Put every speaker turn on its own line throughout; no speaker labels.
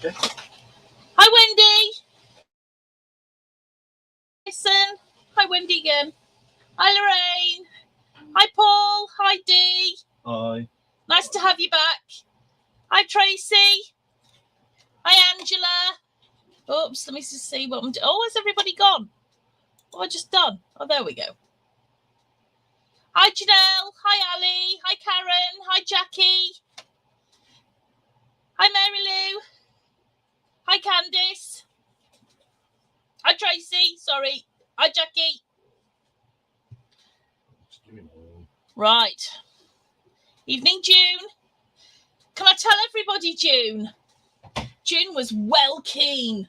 Okay.
Hi, Wendy. Listen. Hi, Wendy again. Hi, Lorraine. Hi, Paul. Hi, Dee.
Hi.
Nice to have you back. Hi, Tracy. Hi, Angela. Oops, let me just see what I'm doing. Oh, has everybody gone? What have I just done? Oh, there we go. Hi, Janelle. Hi, Ali. Hi, Karen. Hi, Jackie. Hi, Mary Lou. Hi, Candice. Hi, Tracy. Sorry. Hi, Jackie. Right. Evening, June. Can I tell everybody, June? June was well keen.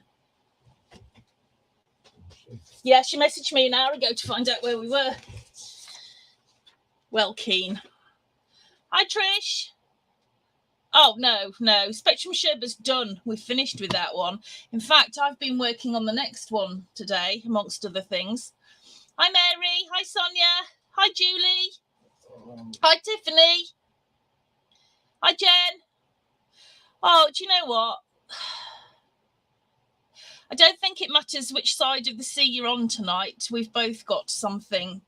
Yeah, she messaged me an hour ago to find out where we were. Well keen. Hi, Trish. Oh, no. Spectrum Sherba's done. We've finished with that one. In fact, I've been working on the next one today, amongst other things. Hi, Mary. Hi, Sonia. Hi, Julie. Hi, Tiffany. Hi, Jen. Oh, do you know what? I don't think it matters which side of the sea you're on tonight. We've both got something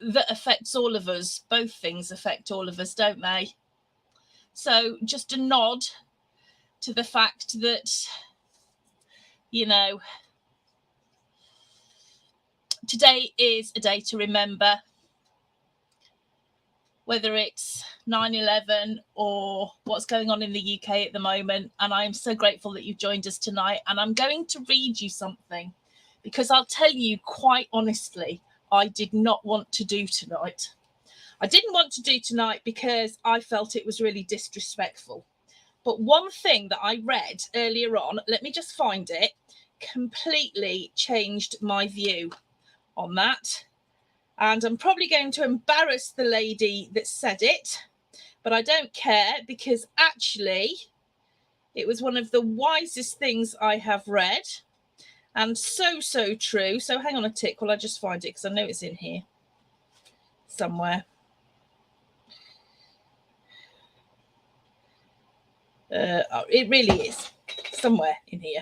that affects all of us. Both things affect all of us, don't they? So just a nod to the fact that, you know, today is a day to remember, whether it's 9/11 or what's going on in the UK at the moment. And I'm so grateful that you've joined us tonight. And I'm going to read you something, because I'll tell you quite honestly, I did not want to do tonight. I didn't want to do tonight because I felt it was really disrespectful. But one thing that I read earlier on, let me just find it, completely changed my view on that. And I'm probably going to embarrass the lady that said it, but I don't care, because actually it was one of the wisest things I have read, and so true. So hang on a tick while I just find it, because I know it's in here somewhere. It really is somewhere in here.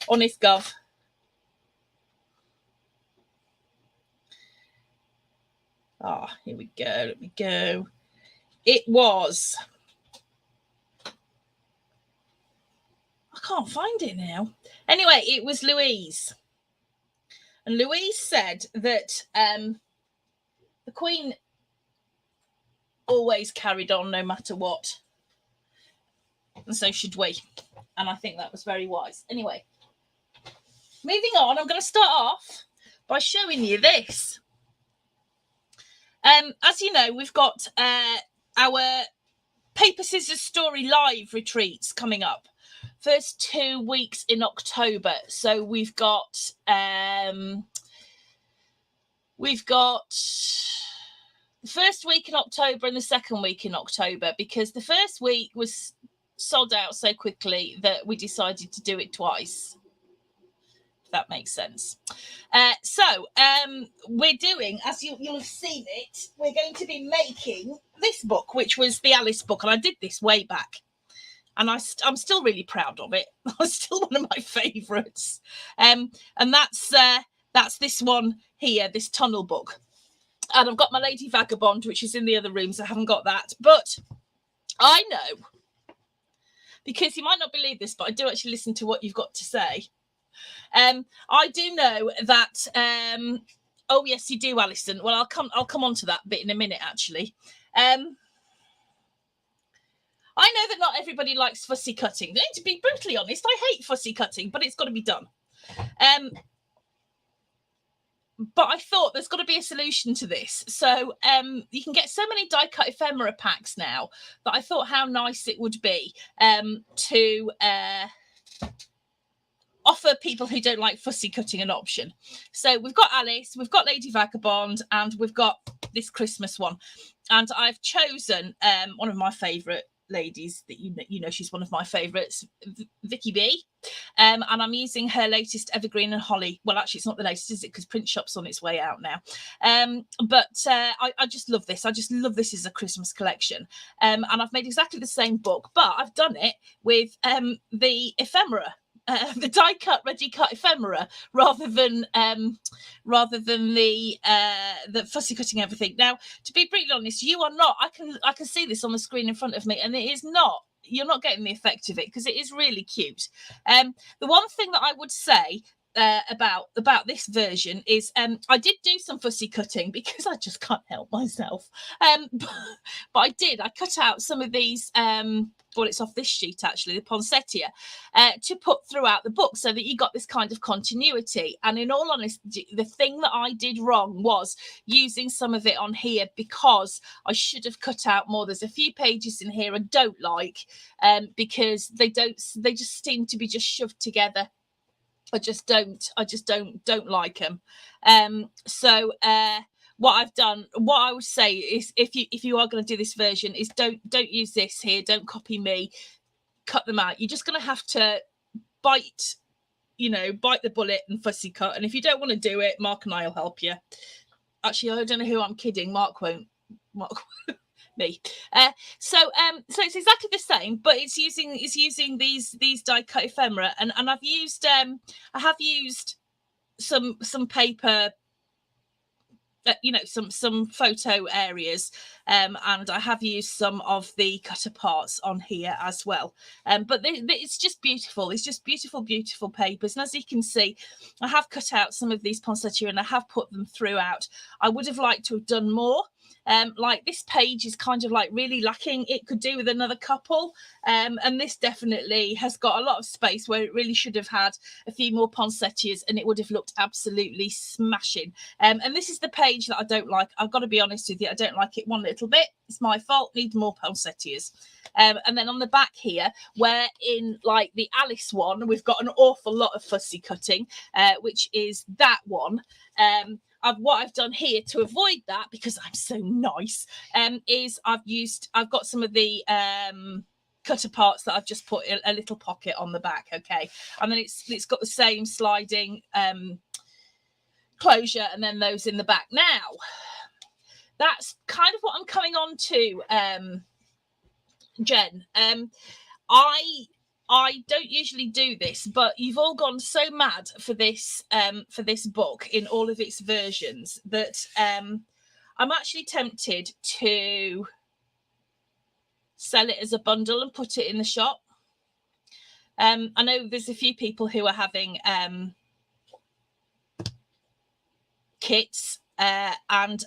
Honest Gov. Here we go. Let me go. It was. I can't find it now. Anyway, it was Louise. And Louise said that the Queen always carried on no matter what. And so should we. And I think that was very wise. Anyway, moving on, I'm going to start off by showing you this. As you know, we've got our Paper Scissors Story Live retreats coming up. First 2 weeks in October. So we've got the first week in October and the second week in October, because the first week was sold out so quickly that we decided to do it twice. If that makes sense. So we're doing, as you'll have seen it, we're going to be making this book, which was the Alice book, and I did this way back. And I'm still really proud of it. It's still one of my favourites. And that's this one here, this tunnel book. And I've got my Lady Vagabond, which is in the other room, so I haven't got that. But I know, because you might not believe this, but I do actually listen to what you've got to say. I do know that. Oh yes, you do, Alison. Well, I'll come on to that bit in a minute, actually. I know that not everybody likes fussy cutting. To be brutally honest, I hate fussy cutting, but it's got to be done. But I thought there's got to be a solution to this. So you can get so many die-cut ephemera packs now that I thought how nice it would be to offer people who don't like fussy cutting an option. So we've got Alice, we've got Lady Vagabond, and we've got this Christmas one. And I've chosen one of my favourite ladies that you know she's one of my favourites, Vicky B. And I'm using her latest Evergreen and Holly. Well, actually, it's not the latest, is it? Because Print Shop's on its way out now. But I just love this. I just love this as a Christmas collection. And I've made exactly the same book, but I've done it with the ephemera. The die cut, ready cut ephemera, rather than the fussy cutting everything. Now, to be brutally honest, you are not. I can see this on the screen in front of me, and it is not. You're not getting the effect of it because it is really cute. The one thing that I would say about this version is I did do some fussy cutting because I just can't help myself. But I did. I cut out some of these. Well, it's off this sheet actually, the poinsettia, to put throughout the book so that you got this kind of continuity. And in all honesty, the thing that I did wrong was using some of it on here because I should have cut out more. There's a few pages in here I don't like because they just seem to be just shoved together. I just don't like them. So what I've done, what I would say is, if you are going to do this version, is don't use this here. Don't copy me. Cut them out. You're just going to have to bite the bullet and fussy cut. And if you don't want to do it, Mark and I'll help you. Actually, I don't know who I'm kidding. Mark won't. Me. So it's exactly the same, but it's using these die cut ephemera, and I've used I have used some paper, some photo areas, and I have used some of the cut aparts on here as well. But it's just beautiful. It's just beautiful papers. And as you can see, I have cut out some of these poinsettia and I have put them throughout. I would have liked to have done more. Like this page is kind of like really lacking. It could do with another couple. And this definitely has got a lot of space where it really should have had a few more poinsettias and it would have looked absolutely smashing. And this is the page that I don't like. I've got to be honest with you. I don't like it one little bit. It's my fault. Need more poinsettias. And then on the back here, where in like the Alice one, we've got an awful lot of fussy cutting, which is that one. What I've done here to avoid that, because I'm so nice, is I've got some of the cut aparts that I've just put a little pocket on the back, okay, and then it's got the same sliding closure, and then those in the back. Now, that's kind of what I'm coming on to, Jen. I don't usually do this, but you've all gone so mad for this book in all of its versions that I'm actually tempted to sell it as a bundle and put it in the shop. I know there's a few people who are having kits, and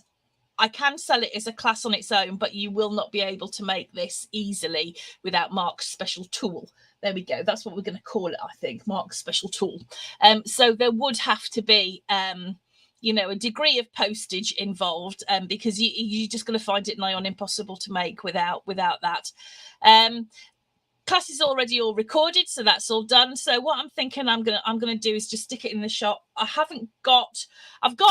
I can sell it as a class on its own, but you will not be able to make this easily without Mark's special tool. There we go. That's what we're going to call it, I think, Mark's special tool. So there would have to be, a degree of postage involved, because you're just going to find it nigh on impossible to make without that. Class is already all recorded, so that's all done. So what I'm thinking I'm gonna do is just stick it in the shop. I've got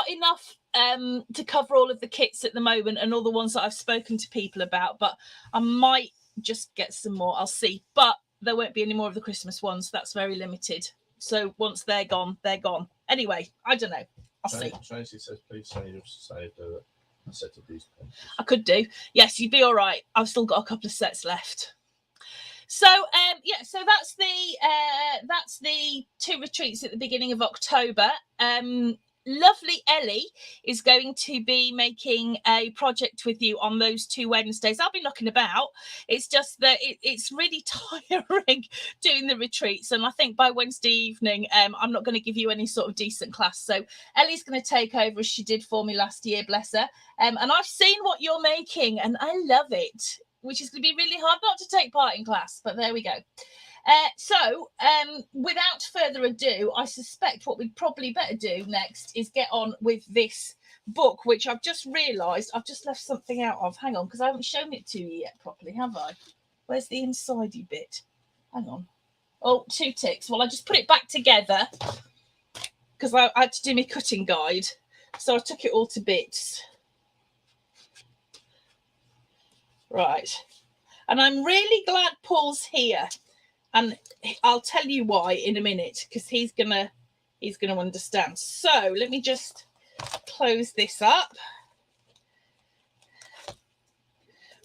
enough to cover all of the kits at the moment and all the ones that I've spoken to people about, but I might just get some more. I'll see. But there won't be any more of the Christmas ones. That's very limited. So once they're gone, they're gone. Anyway, I don't know. I'll see.
Tracy says, please say you've saved a set of these pages.
I could do. Yes, you'd be all right. I've still got a couple of sets left. So so that's the 2 retreats at the beginning of October. Lovely Ellie is going to be making a project with you on those 2 Wednesdays. I'll be knocking about. It's just that it's really tiring doing the retreats, and I think by Wednesday evening I'm not going to give you any sort of decent class. So Ellie's going to take over as she did for me last year, bless her. And I've seen what you're making and I love it, which is going to be really hard not to take part in class, but there we go. So without further ado, I suspect what we'd probably better do next is get on with this book, which I've just realised I've just left something out of. Hang on, because I haven't shown it to you yet properly, have I? Where's the insidey bit? Hang on. Oh, 2 ticks. Well, I just put it back together because I had to do my cutting guide. So I took it all to bits. Right. And I'm really glad Paul's here. And I'll tell you why in a minute, because he's gonna understand. So let me just close this up.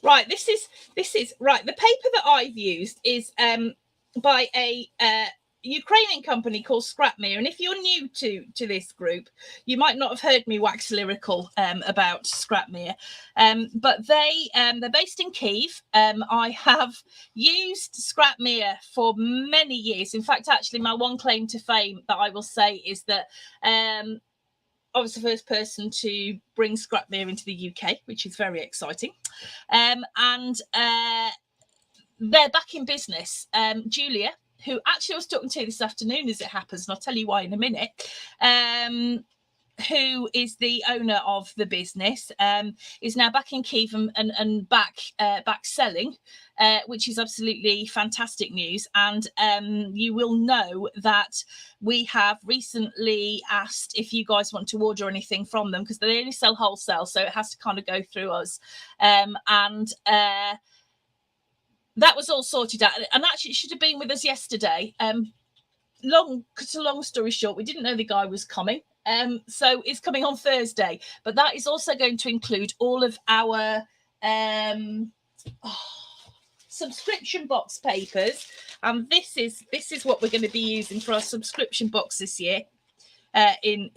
Right, this is right. The paper that I've used is by a Ukrainian company called Scrapmere, and if you're new to this group, you might not have heard me wax lyrical about Scrapmere, but they're based in Kyiv. I have used Scrapmere for many years. In fact, actually, my one claim to fame that I will say is that I was the first person to bring Scrapmere into the UK, which is very exciting. And they're back in business. Julia, who actually I was talking to this afternoon, as it happens, and I'll tell you why in a minute, who is the owner of the business, is now back in Kyiv and back selling, which is absolutely fantastic news. And you will know that we have recently asked if you guys want to order anything from them, because they only sell wholesale, so it has to kind of go through us. That was all sorted out, and actually it should have been with us yesterday. Long story short, we didn't know the guy was coming. So it's coming on Thursday, but that is also going to include all of our subscription box papers, and this is what we're going to be using for our subscription box this year in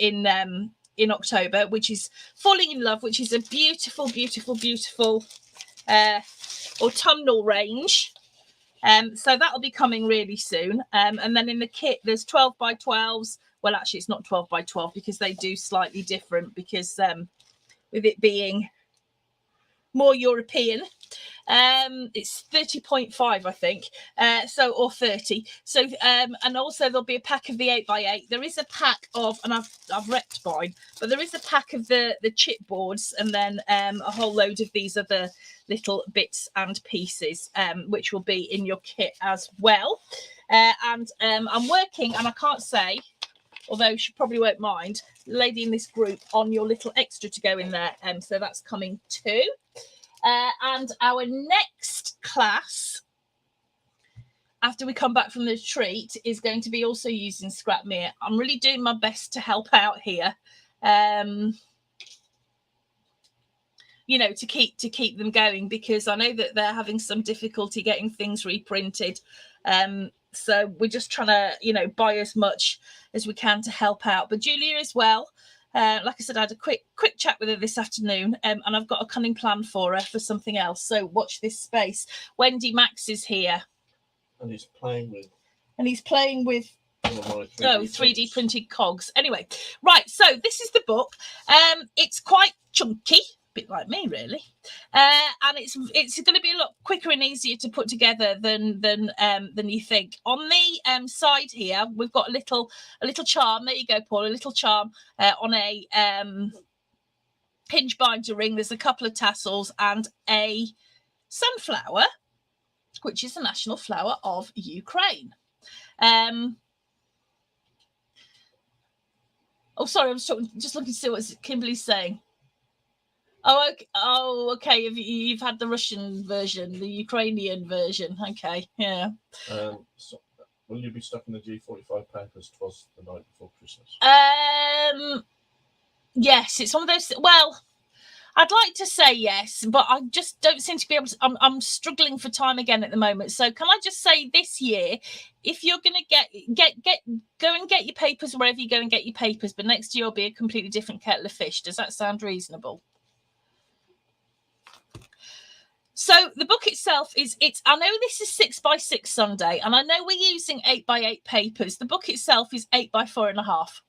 October, which is Falling in Love, which is a beautiful autumnal range. So that'll be coming really soon. And then in the kit, there's 12 by 12s. Well, actually, it's not 12 by 12 because they do slightly different, because with it being more European, it's 30.5, I think. Or 30. So, and also there'll be a pack of the 8x8. There is a pack of, and I've wrecked mine, but there is a pack of the chipboards, and then a whole load of these other little bits and pieces, which will be in your kit as well. And I'm working, and I can't say, although she probably won't mind, the lady in this group, on your little extra to go in there. So that's coming too. And our next class, after we come back from the retreat, is going to be also using Scrapmere. I'm really doing my best to help out here, you know, to keep them going, because I know that they're having some difficulty getting things reprinted. So we're just trying to, you know, buy as much as we can to help out. But Julia as well, like I said, I had a quick chat with her this afternoon, and I've got a cunning plan for her for something else. So watch this space. Wendy Max is here.
And he's playing with
3D printed cogs. Anyway, right, so this is the book. It's quite chunky, bit like me really, and it's going to be a lot quicker and easier to put together than you think. On the side here, we've got a little charm. There you go, Paul. A little charm on a hinge binder ring. There's a couple of tassels and a sunflower, which is the national flower of Ukraine. Oh, sorry, I was just looking to see what Kimberly's saying. Oh, okay. You've had the Russian version, the Ukrainian version. Okay, yeah.
So will you be stuck in the G45 papers? 'Twas the night before Christmas.
Yes, it's one of those. Well, I'd like to say yes, but I just don't seem to be able to. I'm struggling for time again at the moment. So can I just say, this year, if you're going to go and get your papers wherever you go and get your papers, but next year will be a completely different kettle of fish. Does that sound reasonable? So the book itself I know this is 6x6 Sunday, and I know we're using 8x8 papers. The book itself is 8x4.5.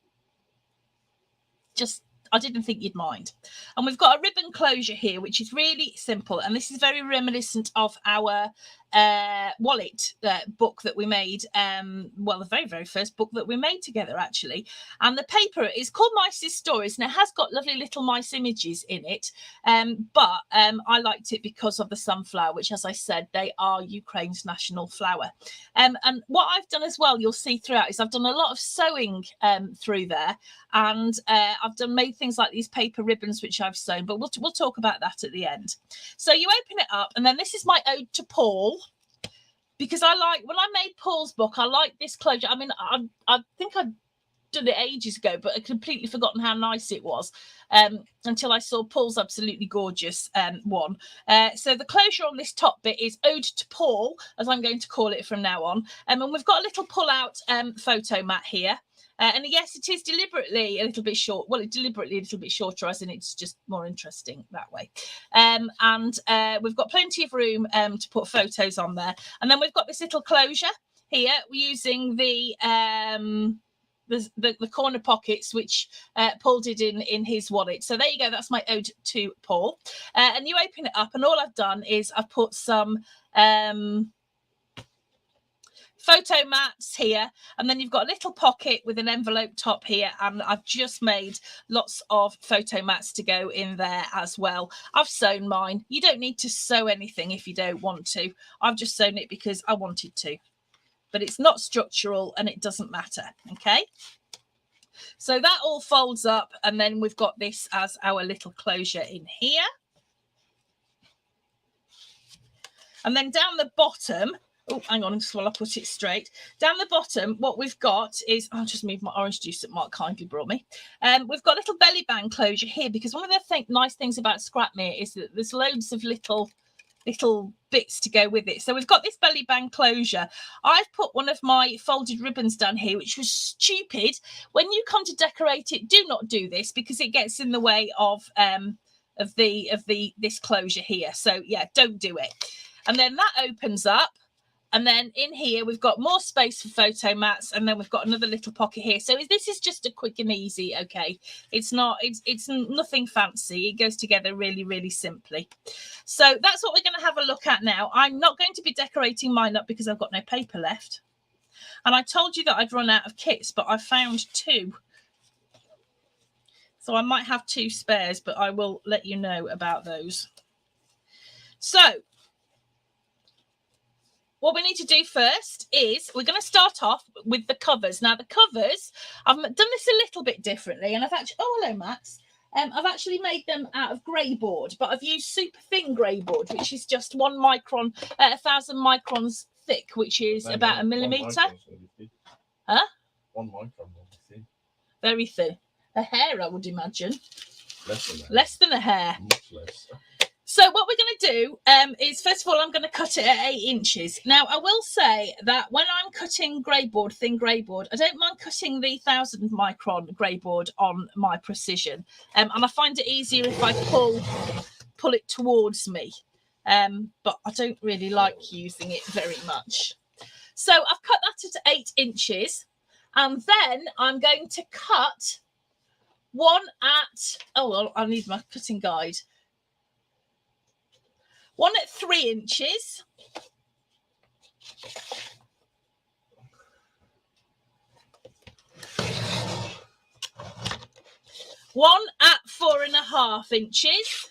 I didn't think you'd mind. And we've got a ribbon closure here, which is really simple. And this is very reminiscent of our wallet book that we made. Well, the very, very first book that we made together, actually. And the paper is called Mice's Stories, and it has got lovely little mice images in it. But I liked it because of the sunflower, which, as I said, they are Ukraine's national flower. And what I've done as well, you'll see throughout, is I've done a lot of sewing through there, and I've made things like these paper ribbons which I've sewn, but we'll talk about that at the end. So you open it up, and then this is my ode to Paul, because I like, when I made Paul's book, I like this closure. I mean, I think I'd done it ages ago, but I'd completely forgotten how nice it was until I saw Paul's absolutely gorgeous one. So the closure on this top bit is Ode to Paul, as I'm going to call it from now on. And we've got a little pull-out photo mat here. And yes, it is deliberately a little bit short. Well, it's deliberately a little bit shorter, as in it's just more interesting that way. And we've got plenty of room to put photos on there. And then we've got this little closure here. We're using the corner pockets, which Paul did in his wallet. So there you go. That's my ode to Paul. And you open it up, and all I've done is I've put some photo mats here, and then you've got a little pocket with an envelope top here, and I've just made lots of photo mats to go in there as well. I've sewn mine. You don't need to sew anything if you don't want to. I've just sewn it because I wanted to, but it's not structural and it doesn't matter. Okay, so that all folds up, and then we've got this as our little closure in here. And then down the bottom, oh, hang on, just while I put it straight. Down the bottom, what we've got is, I'll just move my orange juice that Mark kindly brought me. We've got a little belly band closure here, because one of the nice things about Scrapmere is that there's loads of little bits to go with it. So we've got this belly band closure. I've put one of my folded ribbons down here, which was stupid. When you come to decorate it, do not do this, because it gets in the way of this closure here. So yeah, don't do it. And then that opens up. And then in here, we've got more space for photo mats. And then we've got another little pocket here. So this is just a quick and easy. Okay. It's nothing fancy. It goes together really, really simply. So that's what we're going to have a look at now. I'm not going to be decorating mine up because I've got no paper left. And I told you that I'd run out of kits, but I found 2. So I might have 2 spares, but I will let you know about those. So what we need to do first is we're going to start off with the covers. Now, the covers, I've done this a little bit differently, and I've actually, oh, hello, Max. I've actually made them out of grey board, but I've used super thin grey board, which is just 1 micron, 1,000 microns thick, which is about 1 millimetre. Huh? 1 micron, thin. Very thin. A hair, I would imagine. Less than a hair. Much less. So what we're going to do is, first of all, I'm going to cut it at 8 inches. Now, I will say that when I'm cutting grey board, thin grey board, I don't mind cutting the 1,000 micron grey board on my precision. And I find it easier if I pull it towards me. But I don't really like using it very much. So I've cut that at 8 inches. And then I'm going to cut one at, oh, well, I need my cutting guide. One at 3 inches. One at 4.5 inches.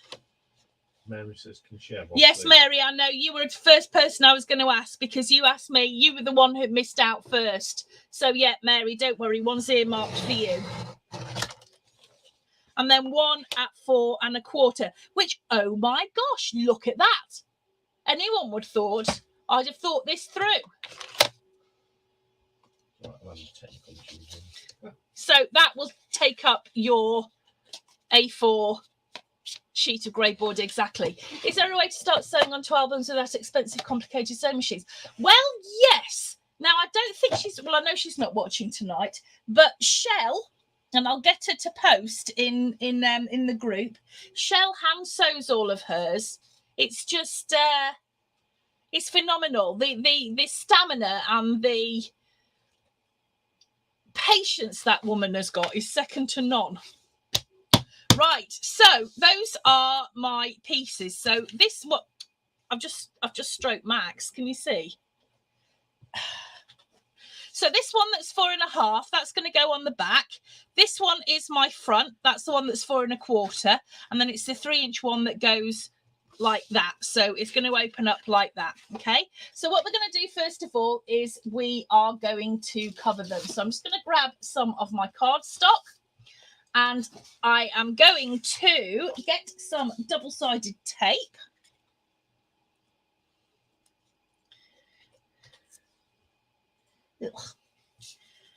Mary says, can you share one?
Yes,
please?
Mary, I know you were the first person I was going to ask, because you asked me. You were the one who missed out first. So, yeah, Mary, don't worry. One's earmarked for you. And then one at 4.25, which, oh my gosh, look at that. Anyone would have thought I'd have thought this through. So that will take up your A4 sheet of grey board exactly. Is there a way to start sewing onto albums without expensive, complicated sewing machines? Well, yes. Now, I don't think she's, well, I know she's not watching tonight, but Shell, and I'll get her to post in the group. Shell hand sews all of hers. It's just it's phenomenal. The stamina and the patience that woman has got is second to none. Right, so those are my pieces. So this, what I've just stroked Max. Can you see? So this one that's 4.5, that's going to go on the back. This one is my front. That's the one that's 4.25. And then it's the 3-inch one that goes like that. So it's going to open up like that. Okay. So what we're going to do first of all is we are going to cover them. So I'm just going to grab some of my cardstock and I am going to get some double-sided tape. Ugh.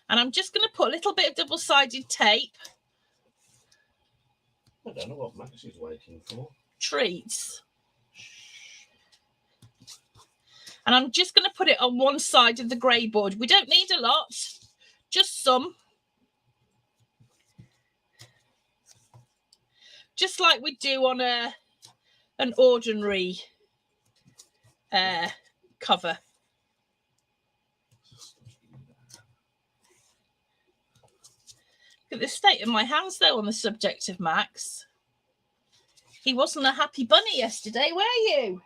And I'm just going to put a little bit of double-sided tape.
I don't know what Max is waiting for.
Treats. And I'm just going to put it on one side of the grey board. We don't need a lot, just some. Just like we do on an ordinary cover. Look at the state of my hands, though, on the subject of Max. He wasn't a happy bunny yesterday, were you?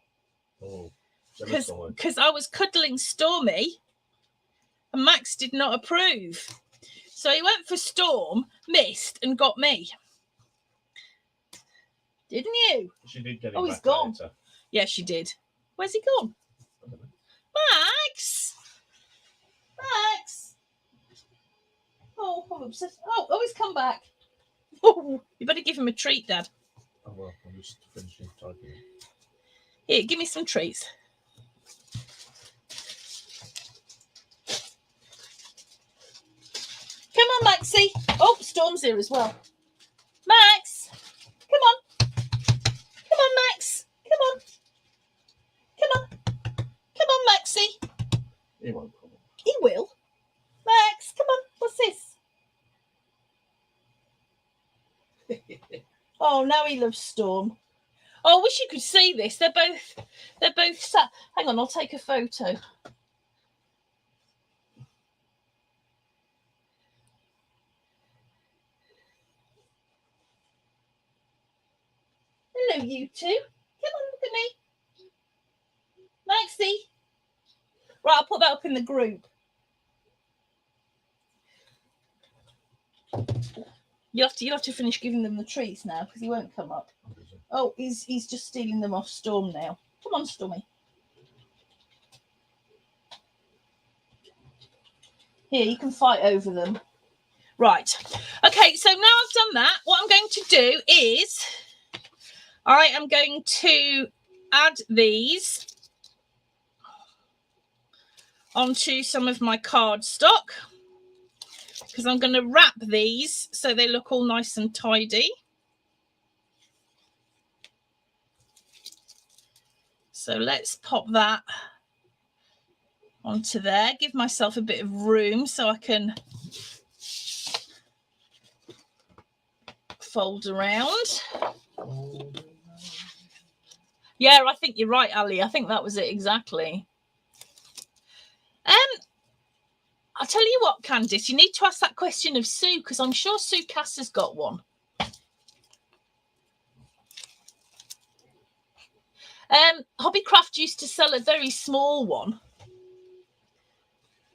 Oh,
because I was cuddling Stormy and Max did not approve. So he went for Storm, missed, and got me. Didn't you?
She did get him.
Oh, he's gone. Later. Yeah, she did. Where's he gone? Max! Max! Oh, I'm upset. Oh, he's come back. Oh, you better give him a treat, Dad.
Oh, well, I'm just finishing typing.
Here, give me some treats. Come on, Maxie. Oh, Storm's here as well. Max! Come on. Come on, Max. Come on. Come on. Come on, Maxie.
He won't come on.
He will. Max, come on. What's this? Oh, now he loves Storm. Oh, I wish you could see this. They're both sat. Hang on, I'll take a photo. Hello, you two. Come on, look at me. Maxie. Right, I'll put that up in the group. You have to finish giving them the treats now because he won't come up. Oh, he's just stealing them off Storm now. Come on, Stormy. Here, you can fight over them. Right. Okay, so now I've done that, what I'm going to do is I am going to add these onto some of my cardstock because I'm going to wrap these so they look all nice and tidy. So let's pop that onto there, give myself a bit of room so I can fold around. Yeah, I think you're right, Ali. I think that was it exactly. I'll tell you what, Candice, you need to ask that question of Sue because I'm sure Sue Cass has got one. Hobbycraft used to sell a very small one.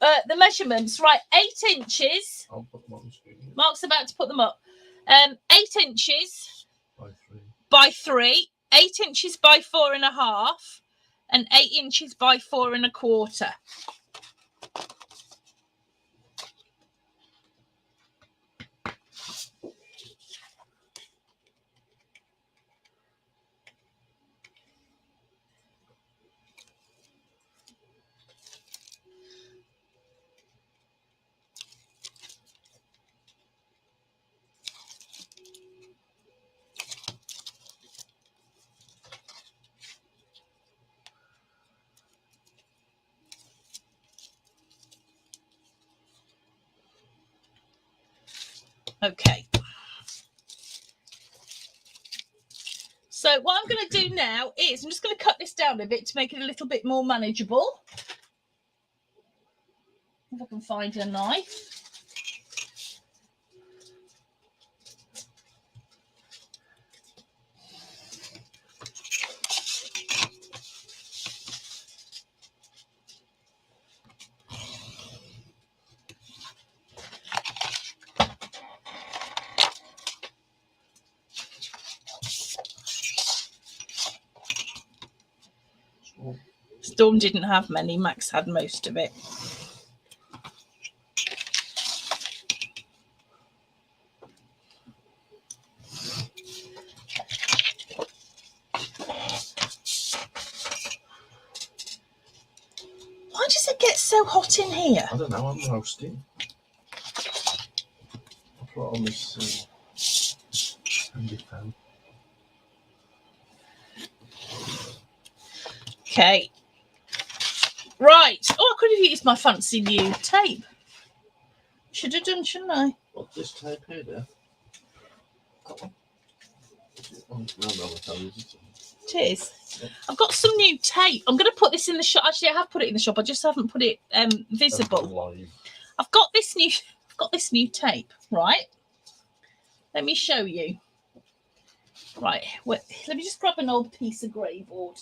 The measurements, right, 8 inches.
I'll put them on the screen.
Mark's about to put them up. 8 inches by 3, 8 inches by 4.5, and 8 inches by 4.25. Okay. So what I'm going to do now is I'm just going to cut this down a bit to make it a little bit more manageable. If I can find a knife. Dawn didn't have many. Max had most of it. Why does it get so hot in here?
I don't know, I'm roasting. I'll put it on this handy fan.
Okay. Right. Oh, I could have used my fancy new tape. Should have done, shouldn't I?
What's this tape here, there? That one? Oh, no,
It is. I've got some new tape. I'm going to put this in the shop. Actually, I have put it in the shop. I just haven't put it visible. I've got this new tape, right? Let me show you. Right. Wait, let me just grab an old piece of grey board.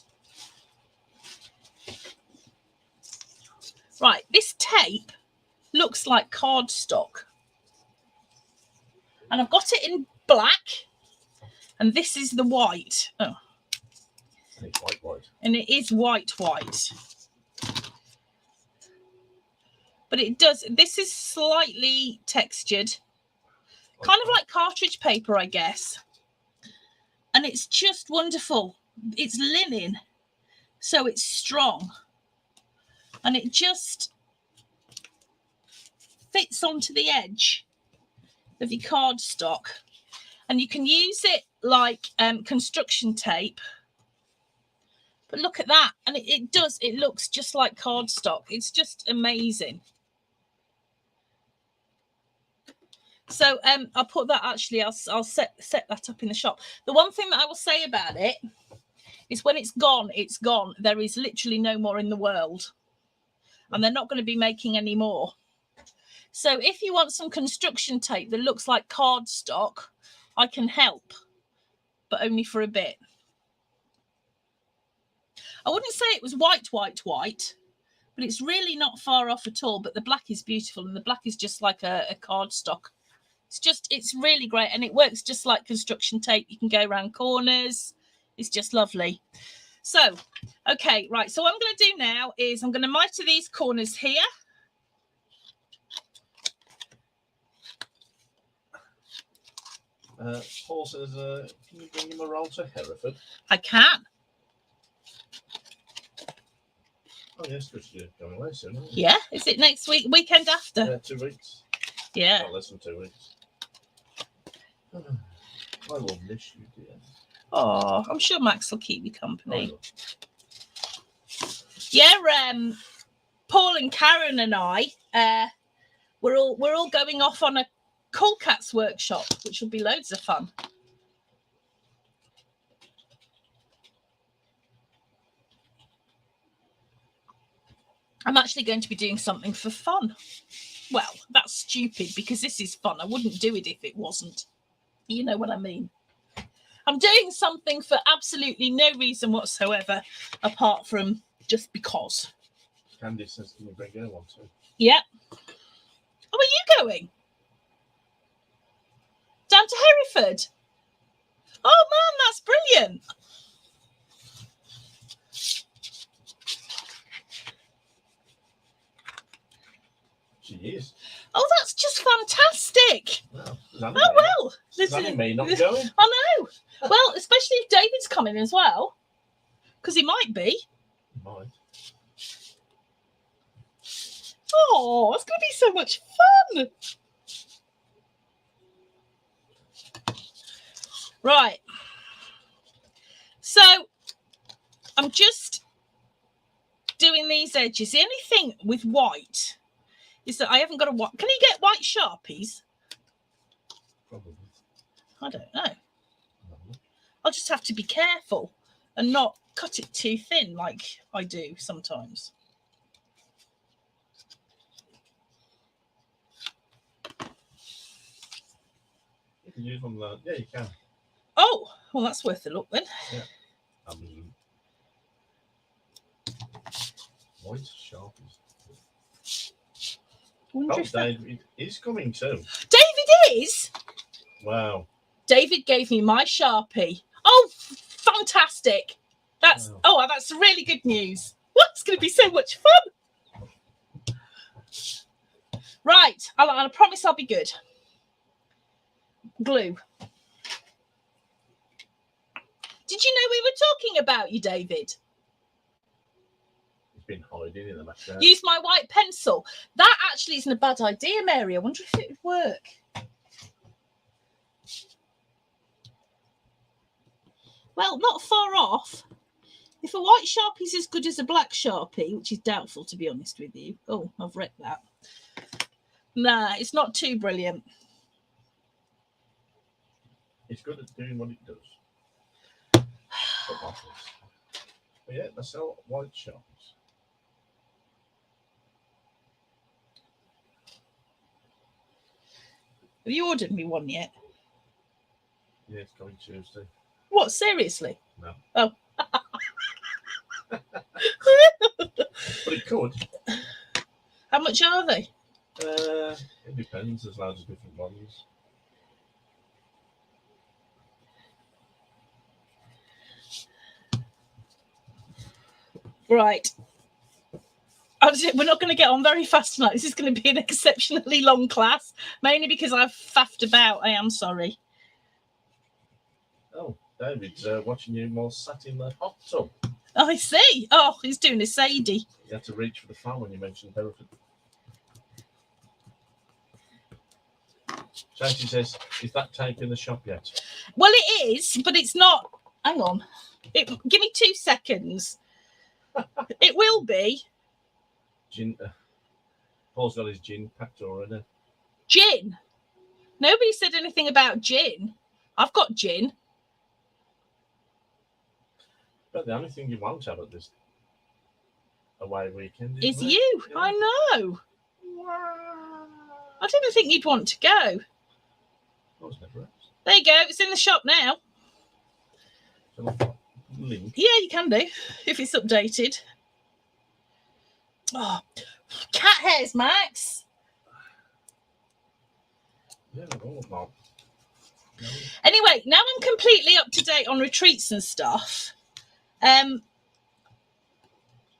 Right. This tape looks like cardstock. And I've got it in black. And this is the white. Oh.
It's white.
And it is white. But it does. This is slightly textured. Kind of like cartridge paper, I guess. And it's just wonderful. It's linen. So it's strong. And it just fits onto the edge of your cardstock. And you can use it like construction tape. But look at that. And it does. It looks just like cardstock. It's just amazing. So I'll put that, actually, I'll set that up in the shop. The one thing that I will say about it is when it's gone, it's gone. There is literally no more in the world. And they're not going to be making any more. So if you want some construction tape that looks like cardstock, I can help, but only for a bit. I wouldn't say it was white, but it's really not far off at all. But the black is beautiful, and the black is just like a cardstock. It's really great, and it works just like construction tape. You can go around corners. It's just lovely. So, okay, right. So what I'm going to do now is I'm going to miter these corners here.
Paul says, can you bring him around to Hereford?
I can.
Oh, yes, because you're going away soon, aren't you?
Yeah. Is it next week? Weekend after?
Yeah, 2 weeks.
Yeah.
Not less than 2 weeks. I will miss you, dear.
Oh, I'm sure Max will keep you company.
Oh,
yeah, Paul and Karen and I, we're all going off on a Cool Cats workshop, which will be loads of fun. I'm actually going to be doing something for fun. Well, that's stupid because this is fun. I wouldn't do it if it wasn't. You know what I mean? I'm doing something for absolutely no reason whatsoever, apart from just because.
Candy says, can you bring her one too?
Yeah. Oh, are you going? Down to Hereford? Oh, man, that's brilliant.
She is.
Oh, that's just fantastic.
Well,
well.
Does that mean not going?
I know. Well, especially if David's coming as well. Because he might be.
He might.
Oh, it's going to be so much fun. Right. So, I'm just doing these edges. The only thing with white is that I haven't got a white. Can you get white Sharpies?
Probably.
I don't know. I'll just have to be careful and not cut it too thin like I do sometimes.
You can use one of that. Yeah, you can.
Oh, well, that's worth a look then.
Yeah. White Sharpies. Oh, David is coming too.
David is?
Wow.
David gave me my Sharpie. Oh, fantastic. That's really good news. What? It's going to be so much fun. Right. I promise I'll be good. Glue. Did you know we were talking about you, David?
He's been hiding in the background.
Use my white pencil. That actually isn't a bad idea, Mary. I wonder if it would work. Well, not far off. If a white Sharpie is as good as a black Sharpie, which is doubtful, to be honest with you. Oh, I've read that. Nah, it's not too brilliant.
It's good at doing what it does. But yeah, they sell white Sharpies.
Have you ordered me one yet?
Yeah, it's coming Tuesday.
What, seriously?
No.
Oh.
But it could.
How much are they?
It depends. There's loads of different ones.
Right. We're not going to get on very fast tonight. This is going to be an exceptionally long class, mainly because I've faffed about. I am sorry.
Oh, David's watching you while sat in the hot tub.
I see. Oh, he's doing a Sadie.
You had to reach for the phone when you mentioned Hereford. Shanty says, is that tape in the shop yet?
Well, it is, but it's not. Hang on. Give me 2 seconds. It will be.
Gin. Paul's got his gin packed already.
Gin? Nobody said anything about gin. I've got gin.
But the only thing you won't have at this away weekend
Is
it?
you.
Yeah.
I know.
Wow.
I didn't think you'd want to go.
I was never asked.
There you go. It's in the shop now.
Link.
Yeah, you can do if it's updated. Oh, cat hairs, Max.
Yeah, well. No.
Anyway, now I'm completely up to date on retreats and stuff.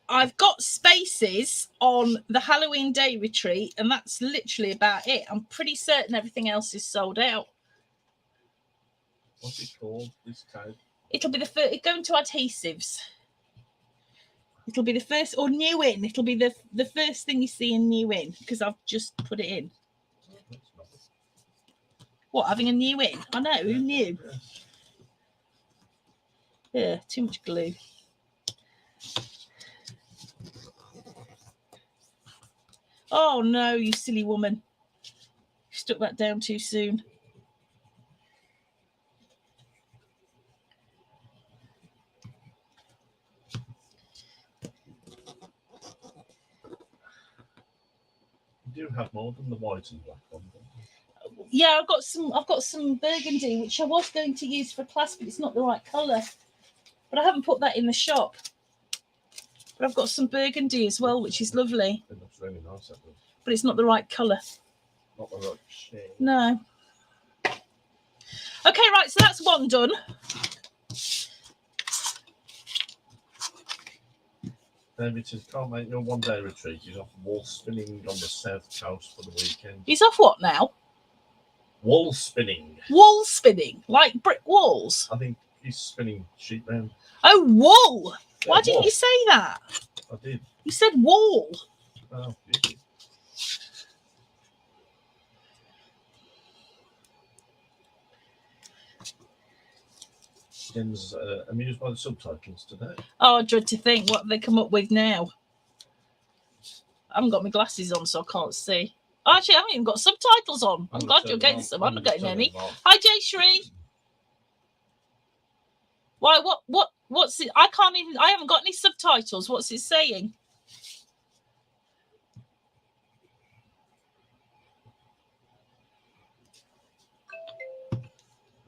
I've got spaces on the Halloween Day retreat, and that's literally about it. I'm pretty certain everything else is sold out.
What's it called? This code?
It'll be the first. Going to adhesives. It'll be the first, or new in. It'll be the first thing you see in new in, because I've just put it in. What, having a new in? I know, who knew? Yeah, too much glue. Oh no, you silly woman. You stuck that down too soon.
You do have more than the white and black one.
Yeah, I've got some burgundy, which I was going to use for class, but it's not the right colour. But I haven't put that in the shop. But I've got some burgundy as well, which is lovely.
It looks really nice, that does.
But it's not the right colour.
Not the right shade.
No. Okay, right, so that's one done.
David says, can't make your one-day retreat. He's off wall spinning on the south coast for the weekend.
He's off what now?
Wall spinning.
Wall spinning, like brick walls.
I think he's spinning sheep round.
Oh, wool.
Yeah,
Why didn't
wall.
you say that?
I did.
You said wall.
Oh, you did. Jen's amused by the subtitles today.
Oh, I dread to think what they come up with now. I haven't got my glasses on, so I can't see. Oh, actually, I haven't even got subtitles on. I'm glad you're getting some. I'm not getting any. Hi, Jay Shree. Why? What's it? I haven't got any subtitles. What's it saying?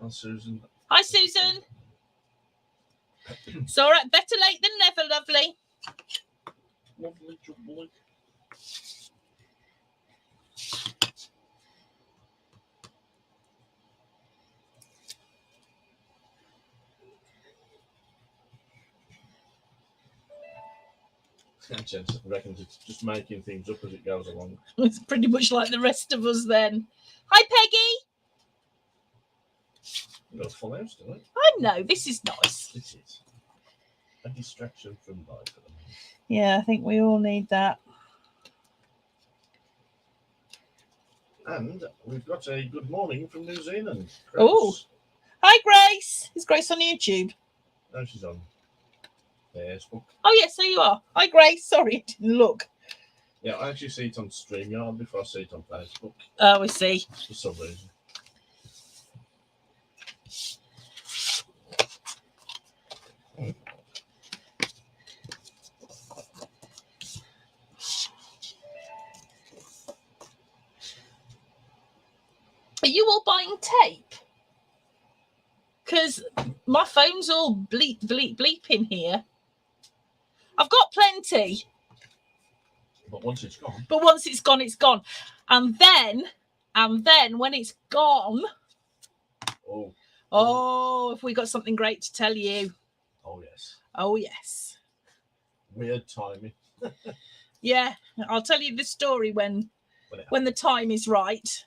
Oh, Susan.
Hi, Susan. It's all right. Better late than never, lovely.
Lovely jubbly. pretense. I reckon it's just making things up as it goes along.
It's pretty much like the rest of us then. Hi, Peggy.
You've got a full house, don't it?
I know, this is nice.
It is. A distraction from life at the moment.
Yeah, I think we all need that.
And we've got a good morning from New Zealand.
Oh. Hi, Grace. Is Grace on YouTube?
No, she's on Facebook.
Oh, yes, there you are. Hi, Grace. Sorry, I didn't look.
Yeah, I actually see it on StreamYard before I see it on Facebook
Oh, I see.
for some reason.
Are you all buying tape? Because my phone's all bleep, bleep, bleeping here. I've got plenty.
But once it's gone.
But once it's gone, it's gone. And then when it's gone, oh, if we got something great to tell you.
Oh, yes.
Oh, yes.
Weird timing.
Yeah, I'll tell you the story when the time is right.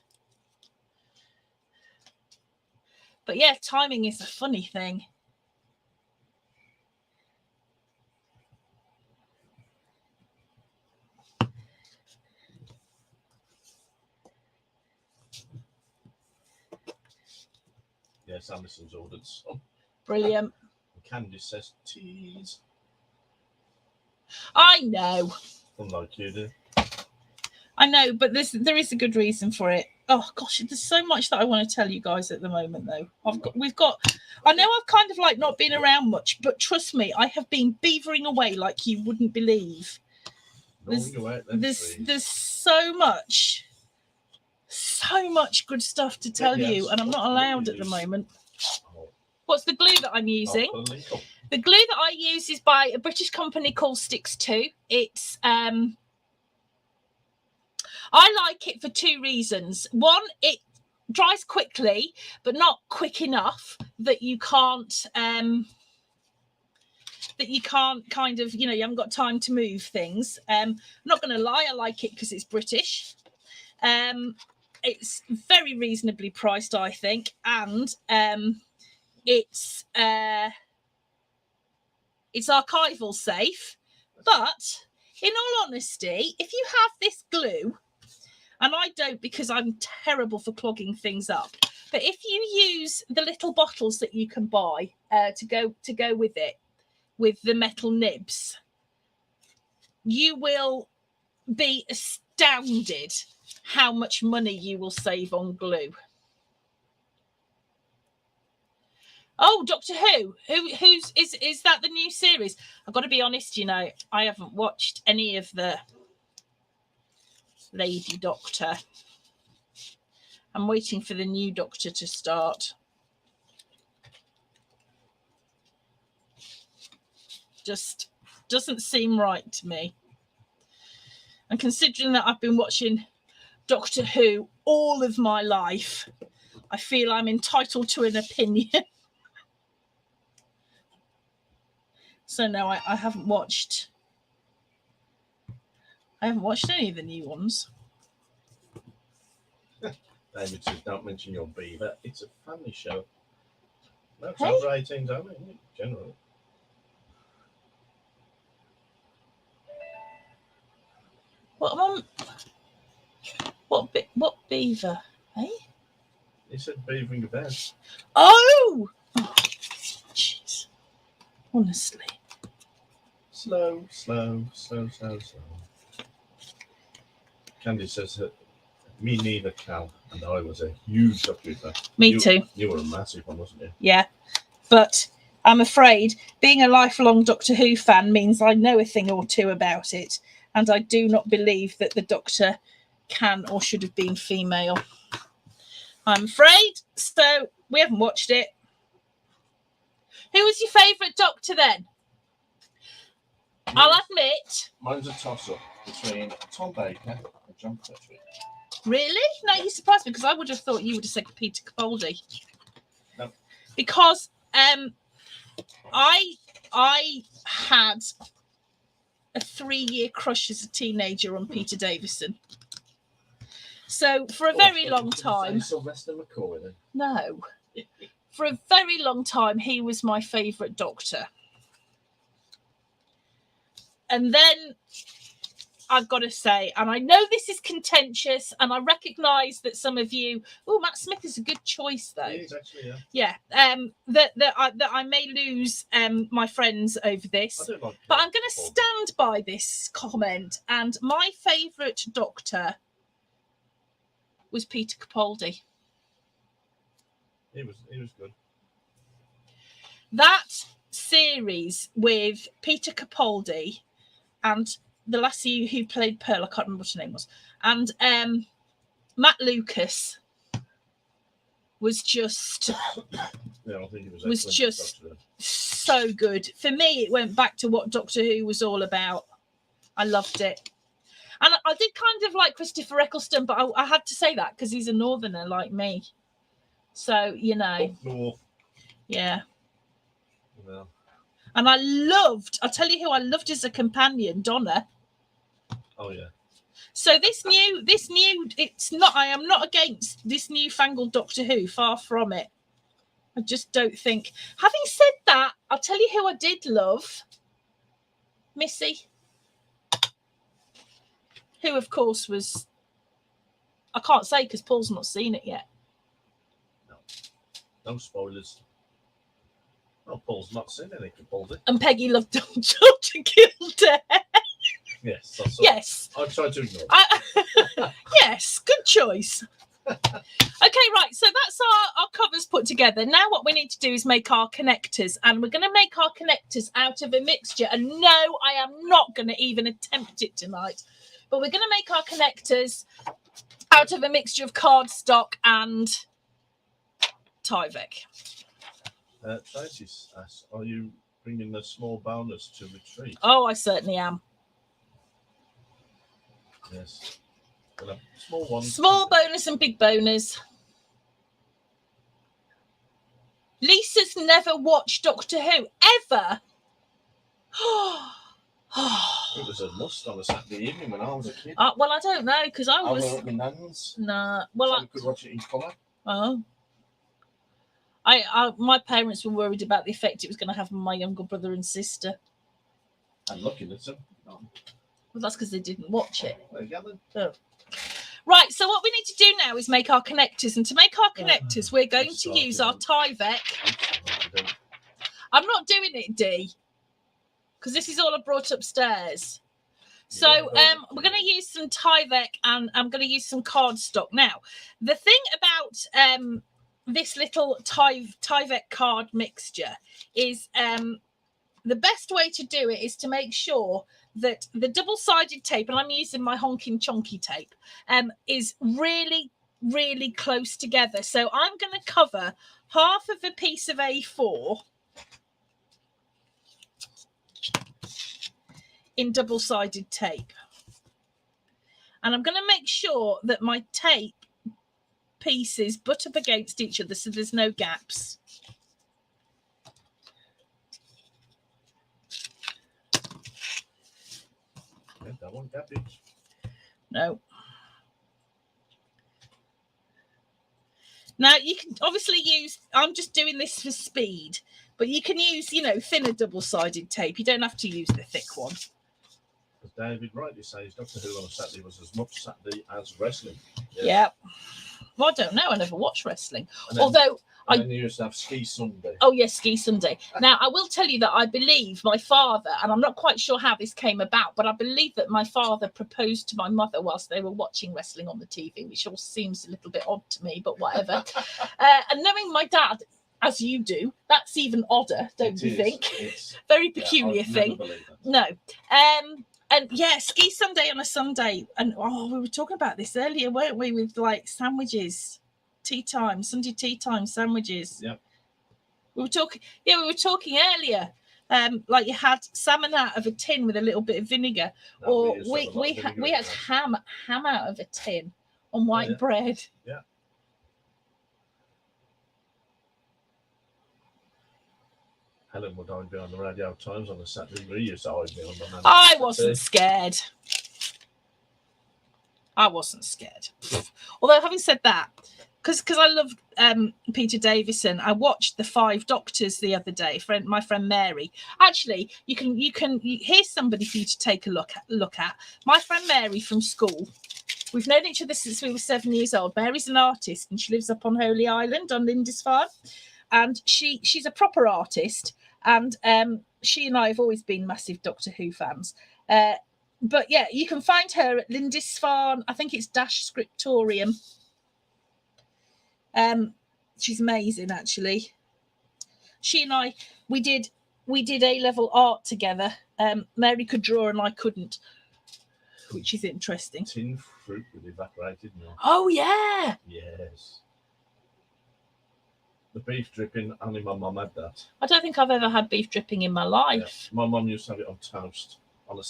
But yeah, timing is a funny thing.
Yes, Anderson's ordered some.
Brilliant.
Candice says tease.
I know.
Unlike you do.
I know, but there is a good reason for it. Oh gosh, there's so much that I want to tell you guys at the moment, though. I know I've kind of like not been around much, but trust me, I have been beavering away like you wouldn't believe. There's so much good stuff to tell you, and I'm not allowed at the moment. What's the glue that I'm using? The glue that I use is by a British company called 6x6Sunday. It's I like it for two reasons. One, it dries quickly, but not quick enough that you can't kind of, you haven't got time to move things. I'm not going to lie, I like it because it's British. It's very reasonably priced, I think, and it's archival safe. But in all honesty, if you have this glue, and I don't because I'm terrible for clogging things up, but if you use the little bottles that you can buy to go with it, with the metal nibs, you will be astounded how much money you will save on glue. Oh, Doctor Who. Is that the new series? I've got to be honest, I haven't watched any of the Lady Doctor. I'm waiting for the new Doctor to start. Just doesn't seem right to me. And considering that I've been watching Doctor Who all of my life, I feel I'm entitled to an opinion. So no, I haven't watched. I haven't watched any of the new ones.
David says, don't mention your beaver. It's a family show. No, it's
Hey?
over 18s only, isn't it? Generally.
What beaver? Eh?
He said beavering about.
Oh! Jeez. Honestly.
Slow. Candy says that me neither, Cal, and I was a huge Doctor Who fan.
Me too.
You were a massive one, wasn't you?
Yeah. But I'm afraid being a lifelong Doctor Who fan means I know a thing or two about it. And I do not believe that the Doctor can or should have been female. I'm afraid. So we haven't watched it. Who was your favourite Doctor then? I'll admit.
Mine's a toss-up between Tom Baker and John Pertwee.
Really? No, you surprised me because I would have thought you would have said Peter Capaldi.
No.
Because I had a 3-year crush as a teenager on Peter Davison. So for a very long time,
Sylvester McCoy, then.
no, for a very long time, he was my favourite Doctor. And then I've got to say, and I know this is contentious, and I recognise that some of you, Matt Smith is a good choice, though.
He is actually,
yeah. That I may lose my friends over this,
I don't like
but I'm going to stand by this comment. And my favourite Doctor was Peter Capaldi.
He was good.
That series with Peter Capaldi and the lassie who played Pearl, I can't remember what her name was, and Matt Lucas was just
I think it
was just so good. For me, it went back to what Doctor Who was all about. I loved it. And I did kind of like Christopher Eccleston, but I had to say that because he's a northerner like me. So, you know.
Up north.
Yeah.
Well.
And I'll tell you who I loved as a companion, Donna.
Oh, yeah.
So this new, it's not, I am not against this newfangled Doctor Who, far from it. I just don't think. Having said that, I'll tell you who I did love. Missy. Who, of course, was... I can't say because Paul's not seen it yet.
No spoilers. Well, Paul's not seen any Capaldi.
And Peggy loved Dr. Kildare.
Yes, that's all.
Yes.
I tried to ignore
it. Yes, good choice. Okay, right. So that's our covers put together. Now what we need to do is make our connectors. And we're going to make our connectors out of a mixture. And no, I am not going to even attempt it tonight. But we're going to make our connectors out of a mixture of cardstock and Tyvek.
Tracy asks, are you bringing a small bonus to retreat?
Oh, I certainly am.
Yes. Well, small one.
Small bonus and big bonus. Lisa's never watched Doctor Who, ever.
It was a must on a Saturday evening when I was a kid.
Well, I don't know, because I was...
I were at my nan's.
Nah. Well,
so we could watch it in colour.
Oh. My parents were worried about the effect it was going to have on my younger brother and sister.
I'm looking at them. No.
Well, that's because they didn't watch it.
There you go then.
Oh. Right, so what we need to do now is make our connectors. And to make our connectors, we're going to use our Tyvek. I'm not doing it, Dee, because this is all I brought upstairs. So we're going to use some Tyvek and I'm going to use some cardstock. Now, the thing about this little Tyvek card mixture is the best way to do it is to make sure that the double-sided tape, and I'm using my honking chonky tape, is really, really close together. So I'm going to cover half of a piece of A4 in double-sided tape. And I'm going to make sure that my tape pieces butt up against each other so there's no gaps.
That one cabbage.
No. Now you can obviously use, I'm just doing this for speed, but you can use, you know, thinner double-sided tape. You don't have to use the thick one.
As David rightly says, Doctor Who on a Saturday was as much Saturday as wrestling.
Yes. Yep. Well, I don't know. I never watched wrestling. Although
then you used to have 6x6Sunday.
Oh, yes, 6x6Sunday. Now, I will tell you that I believe my father, and I'm not quite sure how this came about, but I believe that my father proposed to my mother whilst they were watching wrestling on the TV, which all seems a little bit odd to me, but whatever. And knowing my dad, as you do, that's even odder, don't you think? It's very peculiar thing. No. And yeah, 6x6Sunday on a Sunday. And we were talking about this earlier, weren't we? With like sandwiches, tea time, Sunday tea time sandwiches.
Yeah.
We were talking earlier. Like you had salmon out of a tin with a little bit of vinegar, or we had ham out of a tin on white bread.
Yeah. Helen would hide behind the radio times on a Saturday. We used to hide behind the man.
I wasn't scared. I wasn't scared. Although, having said that, because I love Peter Davison, I watched The Five Doctors the other day. My friend Mary. Actually, here's somebody for you to take a look at. My friend Mary from school. We've known each other since we were 7 years old. Mary's an artist, and she lives up on Holy Island on Lindisfarne. And she's a proper artist. And she and I have always been massive Doctor Who fans. But yeah, you can find her at Lindisfarne. I think it's Dash Scriptorium. She's amazing, actually. She and I, we did A-level art together. Mary could draw and I couldn't, which is interesting.
Tin fruit with evaporated milk.
Oh yeah.
Yes. The beef dripping, only my mum had that.
I don't think I've ever had beef dripping in my life.
Yeah. My mum used to have it on toast on a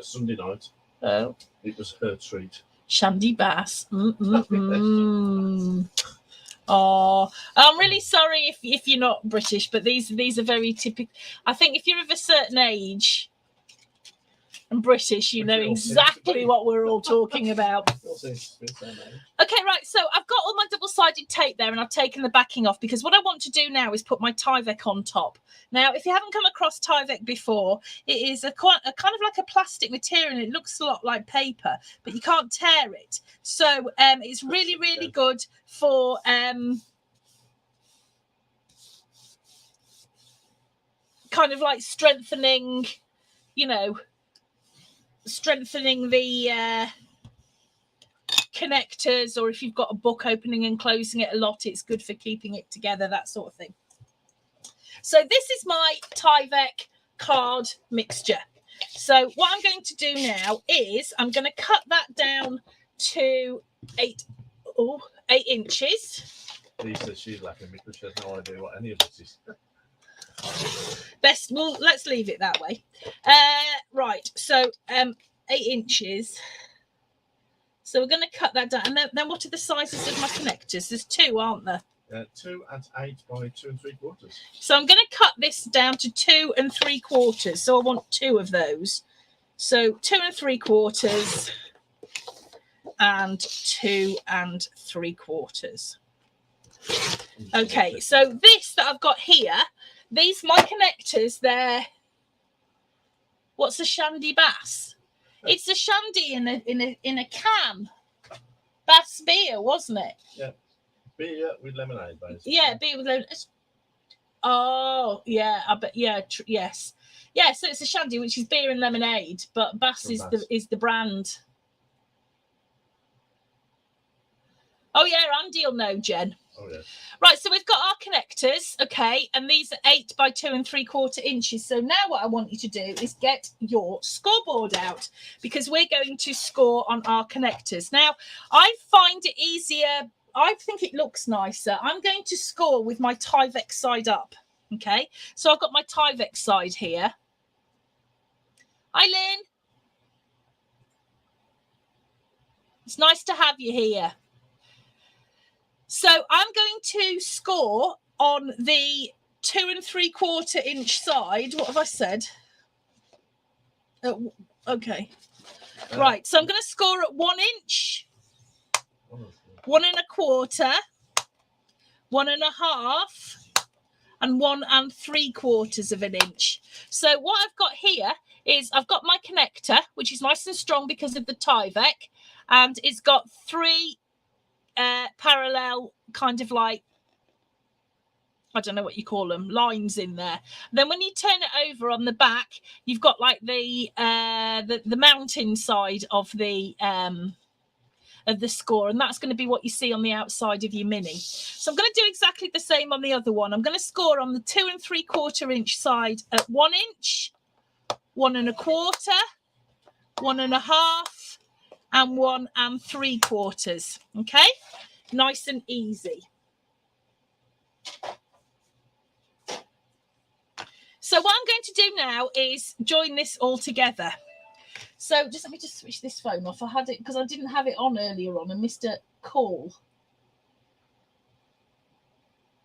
Sunday night.
Oh.
It was her treat.
Shandy Bass. Oh, I'm really sorry if you're not British, but these are very typical. I think if you're of a certain age and British, you know exactly what we're all talking about. Okay, right. So I've got all my double-sided tape there, and I've taken the backing off because what I want to do now is put my Tyvek on top. Now, if you haven't come across Tyvek before, it is a kind of like a plastic material, and it looks a lot like paper, but you can't tear it. So it's really, really good for kind of like strengthening, strengthening the connectors, or if you've got a book opening and closing it a lot, it's good for keeping it together, that sort of thing. So this is my Tyvek card mixture. So what I'm going to do now is I'm going to cut that down to 8 inches.
Lisa, she's laughing because she has no idea what any of this is.
Well, let's leave it that way. Right, so 8 inches. So we're going to cut that down. And then what are the sizes of my connectors? There's 2, aren't there?
2 and 8 by 2 3/4.
So I'm going to cut this down to 2 3/4. So I want 2 of those. So 2 3/4 and 2 3/4. Okay, so this that I've got here, my connectors, they're, what's a Shandy Bass? It's a shandy in a can. Bass beer, wasn't it?
Yeah, beer with lemonade, basically.
Yeah, beer with lemonade. Oh, yeah, I bet. Yeah, yes, yeah. So it's a shandy, which is beer and lemonade, but Bass is the brand. Oh yeah, Andy'll know, Jen.
Oh yeah.
Right, so we've got our connectors, okay, and these are 8 by 2 3/4 inches. So now what I want you to do is get your scoreboard out, because we're going to score on our connectors. Now, I find it easier. I think it looks nicer. I'm going to score with my Tyvek side up, okay? So I've got my Tyvek side here. Hi, Lynn. It's nice to have you here. So I'm going to score on the 2 3/4 inch side. What have I said? Okay. Right. So I'm going to score at 1 inch, 1 1/4, 1 1/2, and 1 3/4 of an inch. So what I've got here is I've got my connector, which is nice and strong because of the Tyvek, and it's got 3 parallel kind of like, I don't know what you call them, lines in there. Then when you turn it over on the back, you've got like the mountain side of the score, and that's going to be what you see on the outside of your mini. So I'm going to do exactly the same on the other one. I'm going to score on the 2 3/4 inch side at 1 inch, 1 1/4, 1 1/2, and 1 3/4. Okay, nice and easy. So what I'm going to do now is join this all together. So let me switch this phone off. I had it because I didn't have it on earlier on and missed a call.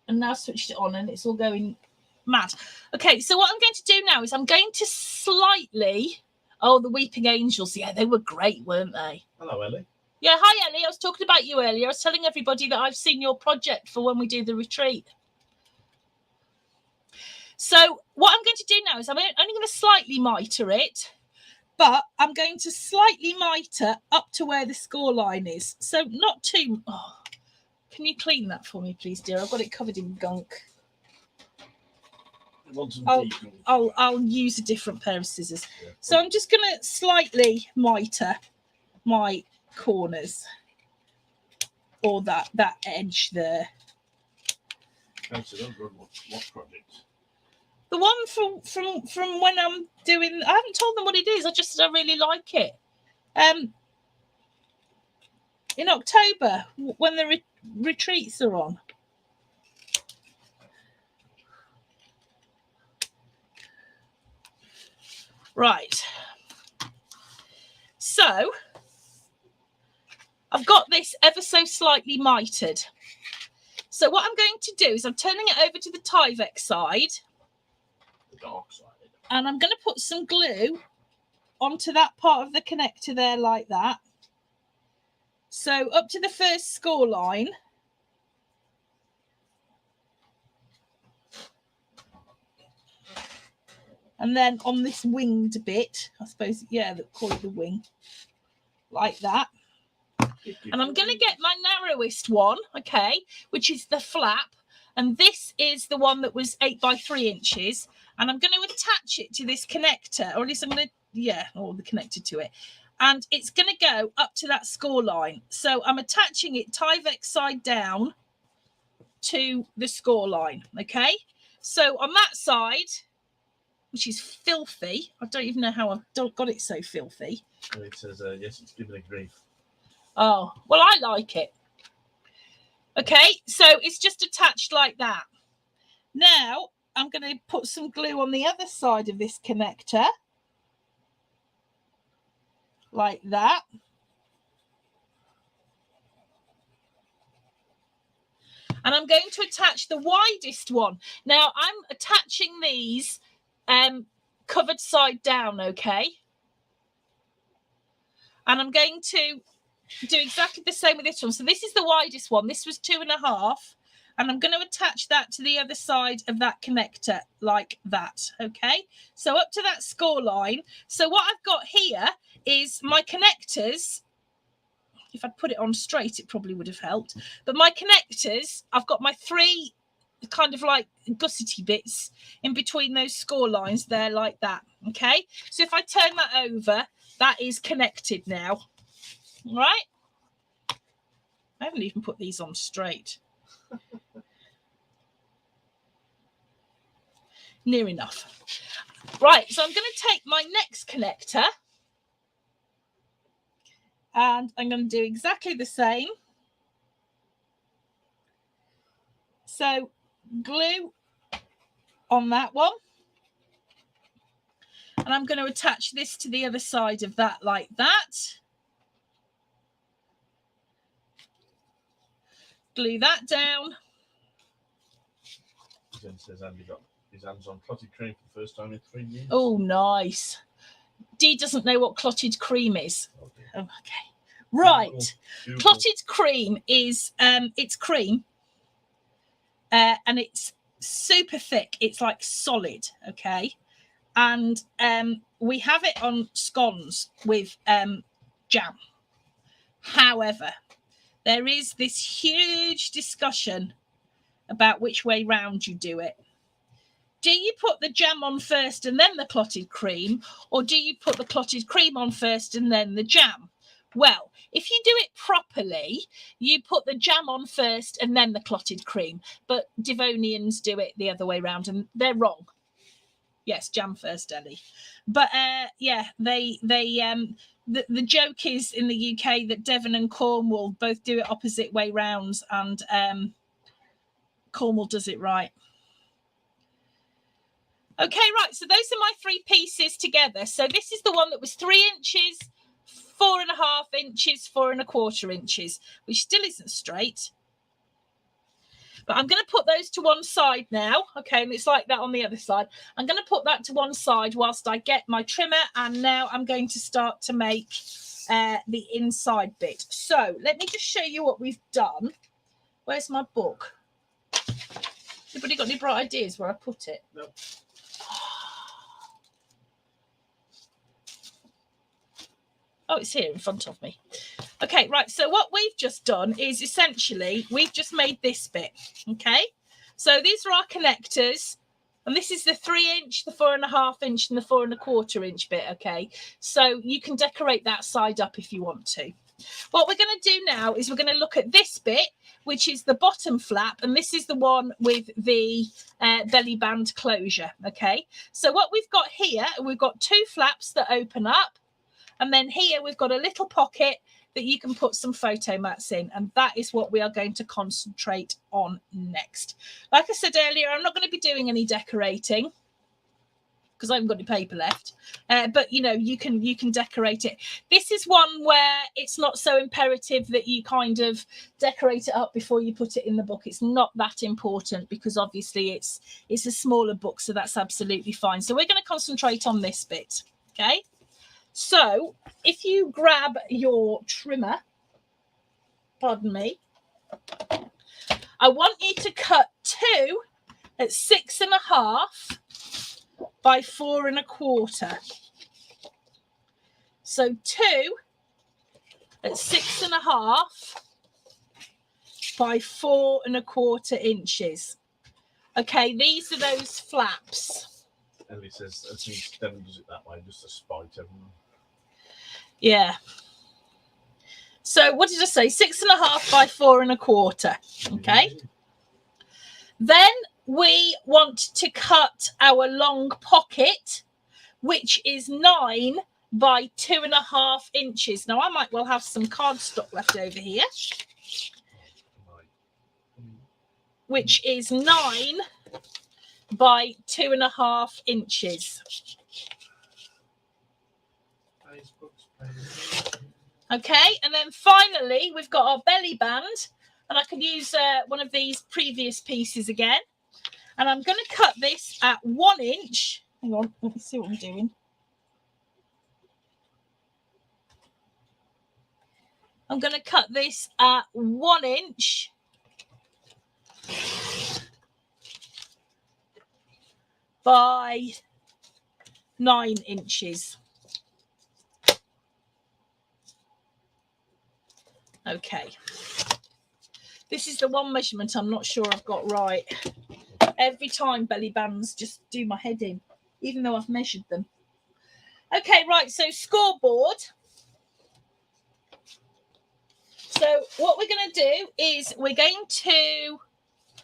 And now switched it on and it's all going Mad. Okay, so what I'm going to do now is I'm going to slightly... Oh, the Weeping Angels. Yeah, they were great, weren't they?
Hello, Ellie.
Yeah, hi, Ellie. I was talking about you earlier. I was telling everybody that I've seen your project for when we do the retreat. So what I'm going to do now is I'm only going to slightly mitre it, but I'm going to slightly mitre up to where the score line is. So not too... Oh, can you clean that for me, please, dear? I've got it covered in gunk. I'll use a different pair of scissors. Yeah. So I'm just going to slightly mitre my corners, or that edge there.
What project?
The one from when I'm doing... I haven't told them what it is. I just said I really like it. In October, when the retreats are on. Right. So I've got this ever so slightly mitered. So what I'm going to do is I'm turning it over to the Tyvek side.
The dark side.
And I'm going to put some glue onto that part of the connector there like that. So up to the first score line. And then on this winged bit, I suppose, yeah, call it the wing, like that. And I'm going to get my narrowest one, okay, which is the flap. And this is the one that was 8 by 3 inches. And I'm going to attach it to this connector, or at least I'm going to, yeah, or the connector to it. And it's going to go up to that score line. So I'm attaching it Tyvek side down to the score line, okay? So on that side, which is filthy. I don't even know how I've got it so filthy.
It says, yes, it's given a grief.
Oh, well, I like it. Okay, so it's just attached like that. Now, I'm going to put some glue on the other side of this connector. Like that. And I'm going to attach the widest one. Now, I'm attaching these covered side down, okay? And I'm going to do exactly the same with this one. So this is the widest one. This was 2.5. And I'm going to attach that to the other side of that connector like that, okay? So up to that score line. So what I've got here is my connectors. If I'd put it on straight, it probably would have helped. But my connectors, I've got my 3 kind of like gussety bits in between those score lines there like that, okay? So if I turn that over, that is connected now, all right? I haven't even put these on straight. Near enough. Right, so I'm going to take my next connector and I'm going to do exactly the same. So glue on that one. And I'm going to attach this to the other side of that like that. Glue that down.
Jen says Andy got his hands on clotted cream for the first time in 3 years.
Oh, nice. Dee doesn't know what clotted cream is. Oh, okay. Right. Google. Clotted cream is, it's cream. And it's super thick. It's like solid, okay? And we have it on scones with jam. However, there is this huge discussion about which way round you do it. Do you put the jam on first and then the clotted cream, or do you put the clotted cream on first and then the jam? Well, if you do it properly, you put the jam on first and then the clotted cream. But Devonians do it the other way around, and they're wrong. Yes, jam first, Ellie. But yeah, the joke is in the UK that Devon and Cornwall both do it opposite way rounds, and Cornwall does it right. Okay, right. So those are my 3 pieces together. So this is the one that was 3 inches, 4.5 inches, 4.25 inches, which still isn't straight. But I'm going to put those to one side now. Okay, and it's like that on the other side. I'm going to put that to one side whilst I get my trimmer, and now I'm going to start to make the inside bit. So let me just show you what we've done. Where's my book? Anybody got any bright ideas where I put it?
No.
Oh, it's here in front of me. Okay, right. So what we've just done is essentially we've just made this bit. Okay. So these are our connectors. And this is the 3-inch, the 4.5 inch, and the 4 1/4 inch bit. Okay. So you can decorate that side up if you want to. What we're going to do now is we're going to look at this bit, which is the bottom flap. And this is the one with the belly band closure. Okay. So what we've got here, we've got 2 flaps that open up. And then here we've got a little pocket that you can put some photo mats in. And that is what we are going to concentrate on next. Like I said earlier, I'm not going to be doing any decorating because I haven't got any paper left. But, you know, you can decorate it. This is one where it's not so imperative that you kind of decorate it up before you put it in the book. It's not that important because obviously it's a smaller book. So that's absolutely fine. So we're going to concentrate on this bit. Okay. So if you grab your trimmer, pardon me, I want you to cut 2 at 6.5 by 4 1/4. So 2 at 6.5 by 4 1/4 inches. Okay, these are those flaps.
Ellie says, I think Devon does it that way, just to spite everyone.
Yeah. So what did I say? 6.5 by 4 1/4. Okay. Then we want to cut our long pocket, which is 9 by 2.5 inches. Now I might well have some cardstock left over here, which is 9 by 2.5 inches. Okay, and then finally we've got our belly band, and I can use one of these previous pieces again, and I'm going to cut this at 1 inch. Hang on, let me see what I'm doing. I'm going to cut this at 1 inch by 9 inches. Okay, this is the one measurement I'm not sure I've got right. Every time belly bands just do my head in, even though I've measured them. Okay, right, so scoreboard. So what we're going to do is we're going to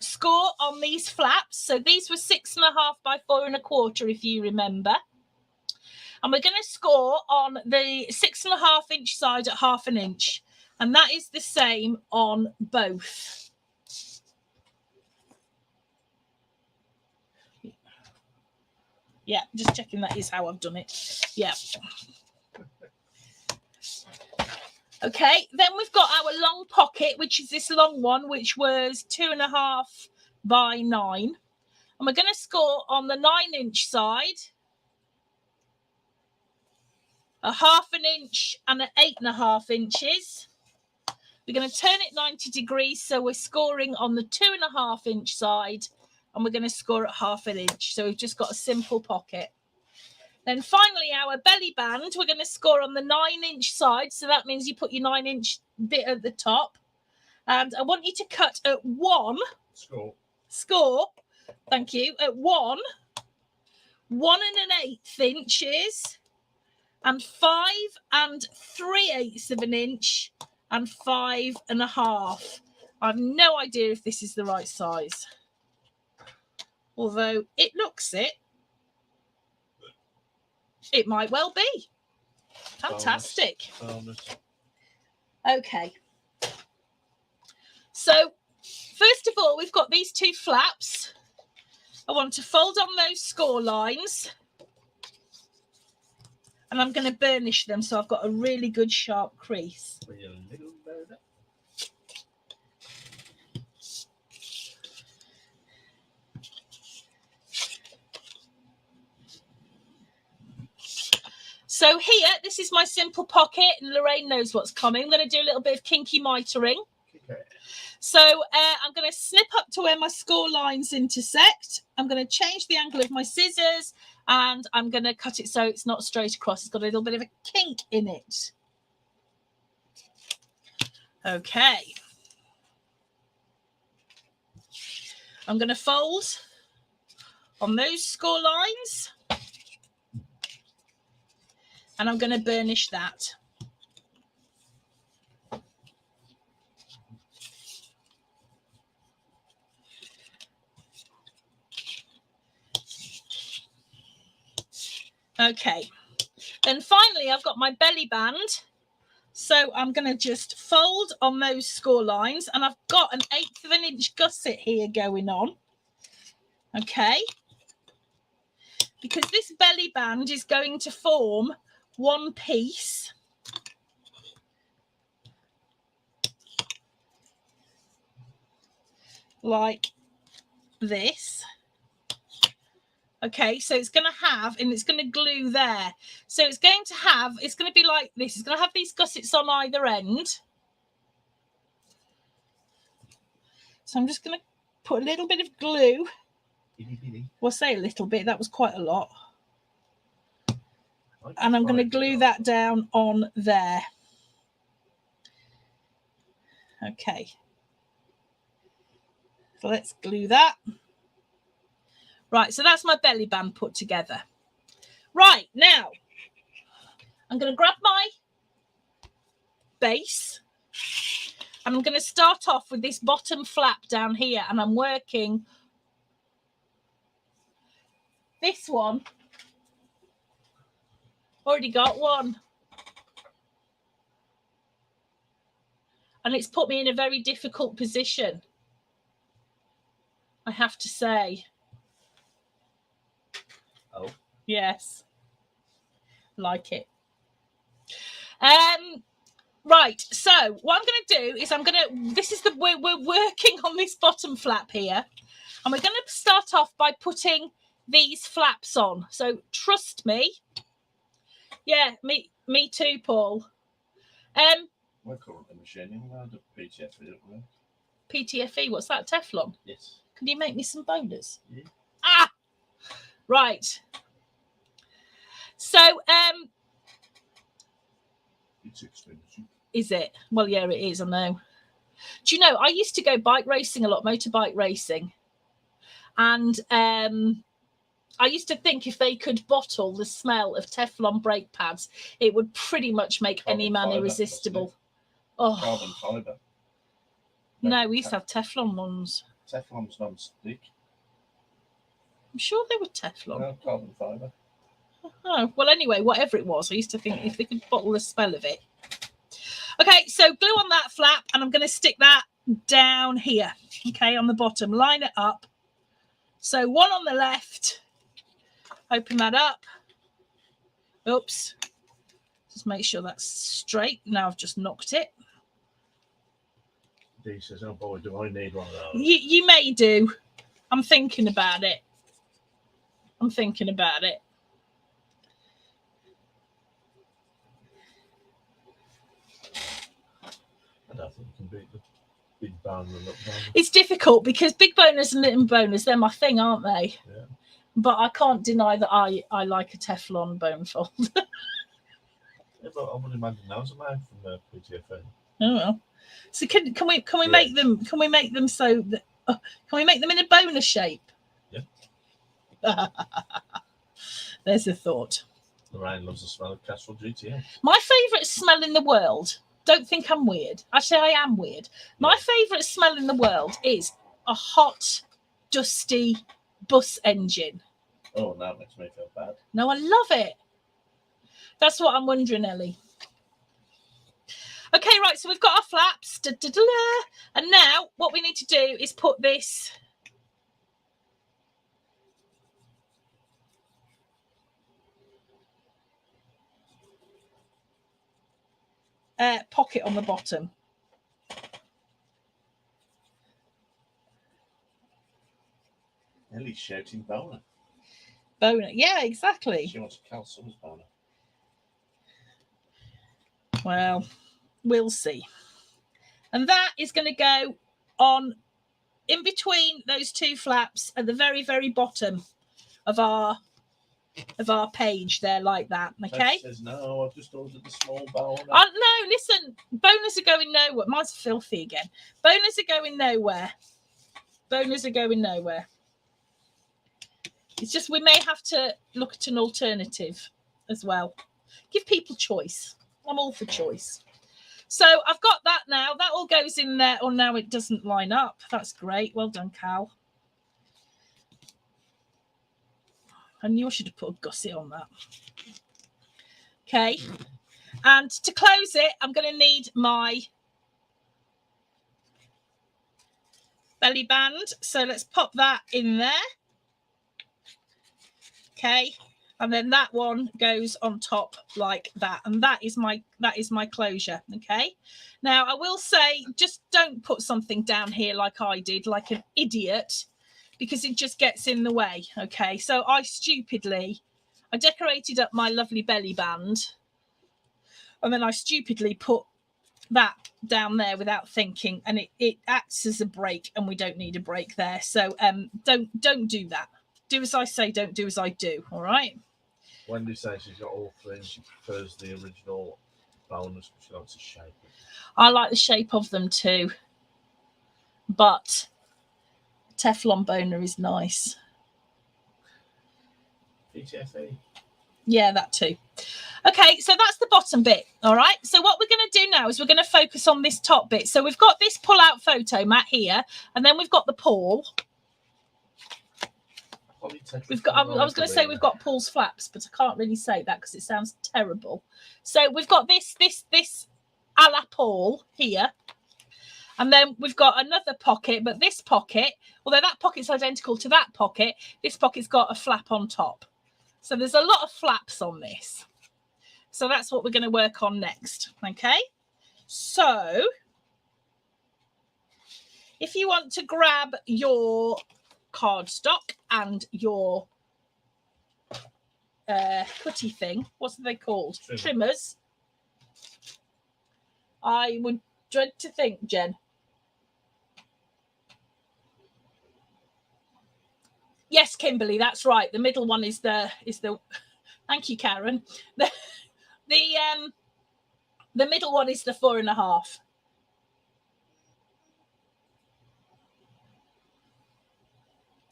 score on these flaps. So these were 6.5 by 4 1/4, if you remember. And we're going to score on the 6.5 inch side at 1/2 inch. And that is the same on both. Yeah, just checking that is how I've done it. Yeah. Okay, then we've got our long pocket, which is this long one, which was 2.5 by 9. And we're going to score on the 9 inch side, a 1/2 inch and an 8.5 inches. We're going to turn it 90 degrees. So we're scoring on the 2.5 inch side, and we're going to score at 1/2 inch. So we've just got a simple pocket. Then finally, our belly band, we're going to score on the 9 inch side. So that means you put your 9 inch bit at the top. And I want you to cut at 1. Score. Thank you. At 1 1 1/8 inches and 5 3/8 inch and 5.5. I have no idea if this is the right size, although it looks it. It might well be. Fantastic. Okay. So, first of all, we've got these 2 flaps. I want to fold on those score lines. And I'm going to burnish them so I've got a really good sharp crease. So here, this is my simple pocket, and Lorraine knows what's coming. I'm going to do a little bit of kinky mitering.
Okay.
So I'm going to snip up to where my score lines intersect. I'm going to change the angle of my scissors, and I'm going to cut it so it's not straight across. It's got a little bit of a kink in it. Okay. I'm going to fold on those score lines, and I'm going to burnish that. Okay, then finally I've got my belly band, so I'm going to just fold on those score lines, and I've got an 1/8 of an inch gusset here going on. Okay, because this belly band is going to form one piece like this. Okay, so it's going to have, and it's going to glue there. So it's going to have, it's going to be like this. It's going to have these gussets on either end. So I'm just going to put a little bit of glue. Well, say a little bit. That was quite a lot. And I'm going to glue that down on there. Okay. So let's glue that. Right, so that's my belly band put together. Right, now I'm going to grab my base, and I'm going to start off with this bottom flap down here, and I'm working this one. Already got one. And it's put me in a very difficult position, I have to say.
Oh.
Yes. Like it. Right, so what I'm going to do is we're working on this bottom flap here, and we're going to start off by putting these flaps on. So trust me. Yeah, me too, Paul.
We're currently machining around a PTFE.
PTFE, what's that? Teflon?
Yes.
Can you make me some boners?
Yeah.
Ah! Right. So,
It's expensive.
is it? Well, yeah, it is, I know. Do you know, I used to go bike racing a lot, motorbike racing. And I used to think if they could bottle the smell of Teflon brake pads, it would pretty much make any man irresistible. Oh.
Carbon fibre.
No, we used to have Teflon ones.
Teflon's non-stick.
I'm sure they were Teflon.
No, carbon fibre.
Oh, well, anyway, whatever it was, I used to think if they could bottle the smell of it. Okay, so glue on that flap, and I'm going to stick that down here, okay, on the bottom. Line it up. So one on the left. Open that up. Oops. Just make sure that's straight. Now I've just knocked it.
Dee says, oh boy, do I need one of those.
You may do. I'm thinking about it. I'm thinking about it.
I don't think you can beat the big bone and little bone.
It's difficult because big boners and little boners, they're my thing, aren't they?
Yeah.
But I can't deny that I like a Teflon bone fold.
Yeah, but I would imagine that was a man from PTFE.
Oh well. So can we make them? Can we make them so that? Can we make them in a boner shape?
Yeah.
There's a thought.
Lorraine loves the smell of Castrol GTS.
My favourite smell in the world. Don't think I'm weird. Actually, I am weird. My favourite smell in the world is a hot, dusty bus engine.
Oh, that makes me feel bad.
No, I love it. That's what I'm wondering, Ellie. Okay, right, so we've got our flaps. And now what we need to do is put this pocket on the bottom.
Ellie's shouting boner.
Boner. Yeah, exactly.
She wants a Cal Summers boner.
Well, we'll see. And that is going to go on in between those two flaps at the very, very bottom of our page there, like that. Okay.
Says no, I've just ordered the small bowl.
No, listen, boners are going nowhere. Mine's filthy again. Boners are going nowhere. Boners are going nowhere. It's just we may have to look at an alternative as well. Give people choice. I'm all for choice. So I've got that now. That all goes in there. Oh, now it doesn't line up. That's great. Well done, Cal. I knew I should have put a gusset on that. Okay. And to close it, I'm going to need my belly band. So let's pop that in there. Okay. And then that one goes on top like that. And that is my closure. Okay. Now I will say, just don't put something down here like I did, like an idiot, because it just gets in the way. Okay. So I decorated up my lovely belly band. And then I stupidly put that down there without thinking. And it acts as a break, and we don't need a break there. So don't do that. Do as I say, don't do as I do. All right.
Wendy says she's got all three and she prefers the original bonus, but she likes the shape.
I like the shape of them too. But Teflon boner is nice.
PTFE.
Yeah, that too. Okay, so that's the bottom bit. All right. So what we're going to do now is we're going to focus on this top bit. So we've got this pull-out photo mat here, and then we've got the Paul. We've got. I was going to say we've got Paul's flaps, but I can't really say that because it sounds terrible. So we've got this a la Paul here, and then we've got another pocket. But this pocket, although that pocket's identical to that pocket, this pocket's got a flap on top. So there's a lot of flaps on this. So that's what we're going to work on next. Okay. So if you want to grab your cardstock and your putty thing, what's they called? Trimmers. I would dread to think, Jen. Yes, Kimberly, that's right. The middle one is the thank you, Karen. The middle one is the 4.5.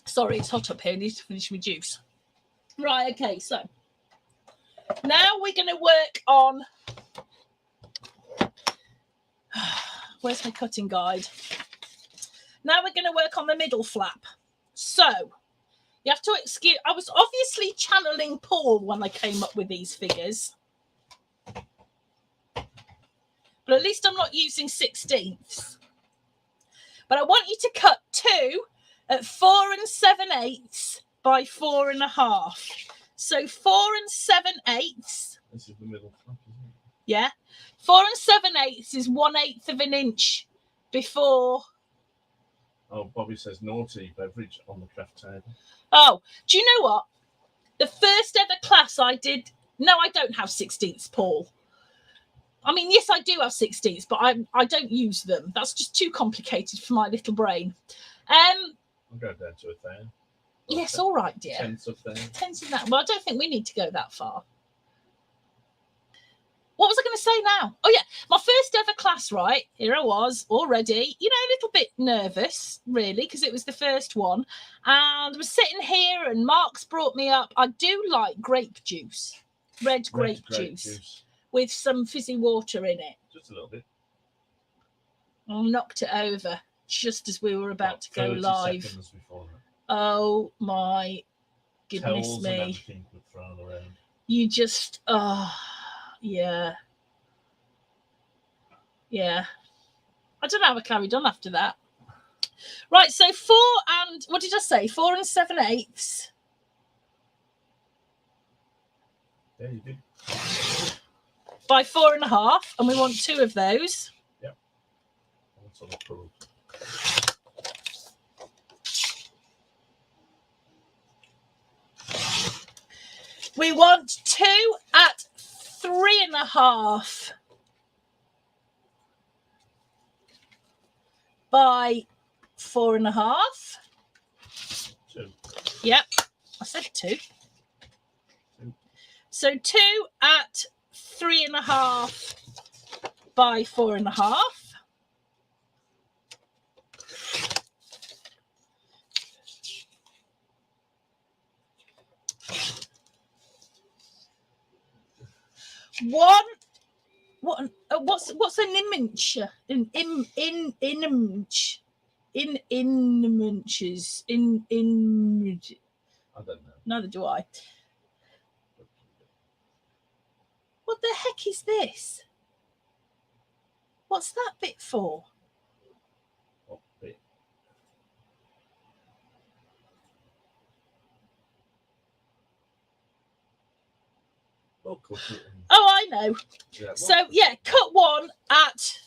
Sorry, it's hot up here. I need to finish my juice. Right, okay, so now we're going to work on... Where's my cutting guide? Now we're going to work on the middle flap. So you have to excuse... I was obviously channeling Paul when I came up with these figures. But at least I'm not using 16ths. But I want you to cut 2 at 4 7/8 by 4.5. So 4 7/8.
This is the middle flap, isn't it?
Yeah. 4 7/8 is 1/8 of an inch before.
Oh, Bobby says naughty beverage on the craft table.
Oh, do you know what? The first ever class I did. No, I don't have 16ths, Paul. I mean, yes, I do have 16ths, but I don't use them. That's just too complicated for my little brain.
I'll go down to 1,000.
Yes, all right, dear.
Tenths of 1,000.
Tenths of that. Well, I don't think we need to go that far. What was I going to say now? Oh, yeah. My first ever class, right? Here I was already, a little bit nervous, really, because it was the first one. And I was sitting here and Mark's brought me up. I do like grape juice, red grape juice with some fizzy water in it.
Just a little bit.
I knocked it over just as we were about to go live.
Before that.
Oh, my goodness
Towels
me.
And everything were thrown around.
You just, yeah. Yeah. I don't know how I carried on after that. Right, so 4 and, what did I say? 4 7/8.
Yeah, you did.
By 4.5, and we want 2 of those.
Yep. That's what I pulled.
We want 2 at 3.5. by 4.5.
2.
Yep, I said 2. So 2 at 3.5 by 4.5. One. What's an image? In inches. In
I don't know.
Neither do I. What the heck is this? What's that bit for?
What bit? Oh,
I know.
Yeah,
So yeah, cut one at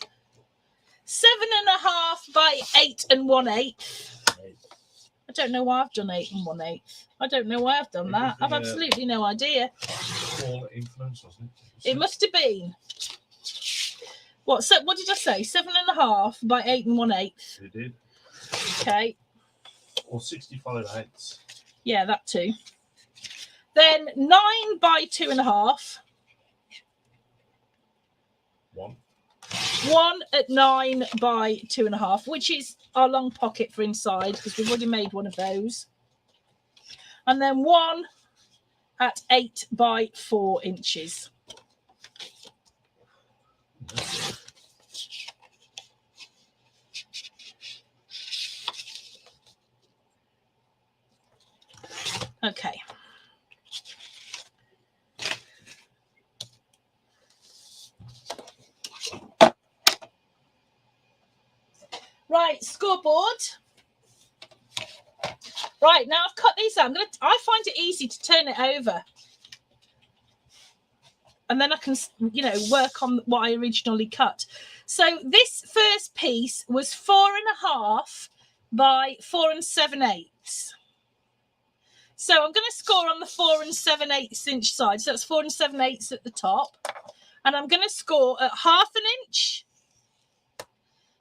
7.5 by 8 1/8. I don't know why I've done 8 1/8. I don't know why I've done that. I've absolutely no idea.
Small influence, wasn't it?
It must have been. What? So what did I say? 7.5 by 8 1/8.
You did.
Okay.
Or 65/8.
Yeah, that too. Then 9 by 2.5.
1.
1 at 9 by 2.5, which is our long pocket for inside because we've already made one of those. And then 1 at 8 by 4 inches. Okay. Right, scoreboard. Right, now I've cut these out. I find it easy to turn it over. And then I can, work on what I originally cut. So this first piece was 4.5 by 4 7/8. So I'm going to score on the 4 7/8 inch side. So that's 4 7/8 at the top. And I'm going to score at 1/2 inch,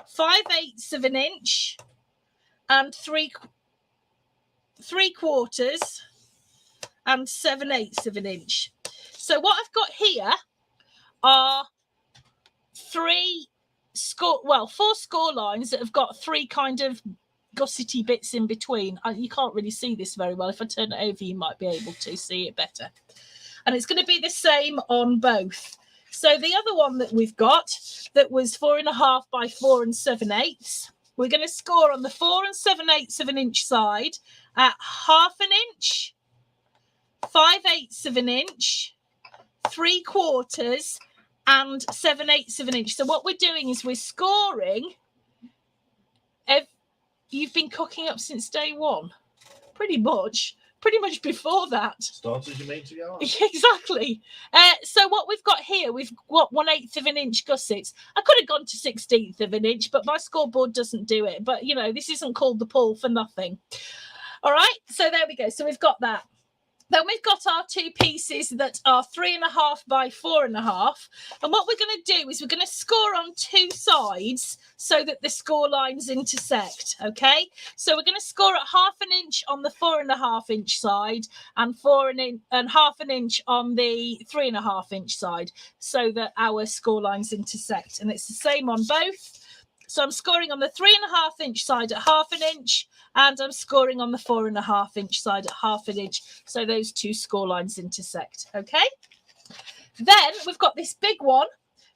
5/8 of an inch, and 3/4 and 7/8 of an inch. So what I've got here are 4 score lines that have got 3 kind of gussety bits in between. You can't really see this very well. If I turn it over, you might be able to see it better. And it's going to be the same on both. So the other one that we've got that was 4.5 by 4 7/8, we're going to score on the 4 7/8 of an inch side at 1/2 inch, 5/8 of an inch, 3/4 and 7/8 of an inch. So what we're doing is we're scoring. You've been cooking up since day one, pretty much before that.
Started you mean to go on?
Exactly. So what we've got here, we've got 1/8 of an inch gussets. I could have gone to 1/16 of an inch, but my scoreboard doesn't do it. But this isn't called the pull for nothing. All right. So there we go. So we've got that. Then we've got our 2 pieces that are 3.5 by 4.5. And what we're going to do is we're going to score on 2 sides so that the score lines intersect. Okay. So we're going to score at 1/2 inch on the 4.5 inch side and 1/2 inch on the 3.5 inch side so that our score lines intersect. And it's the same on both. So I'm scoring on the 3.5 inch side at 1/2 inch, and I'm scoring on the 4.5 inch side at 1/2 inch. So those 2 score lines intersect. Okay. Then we've got this big one,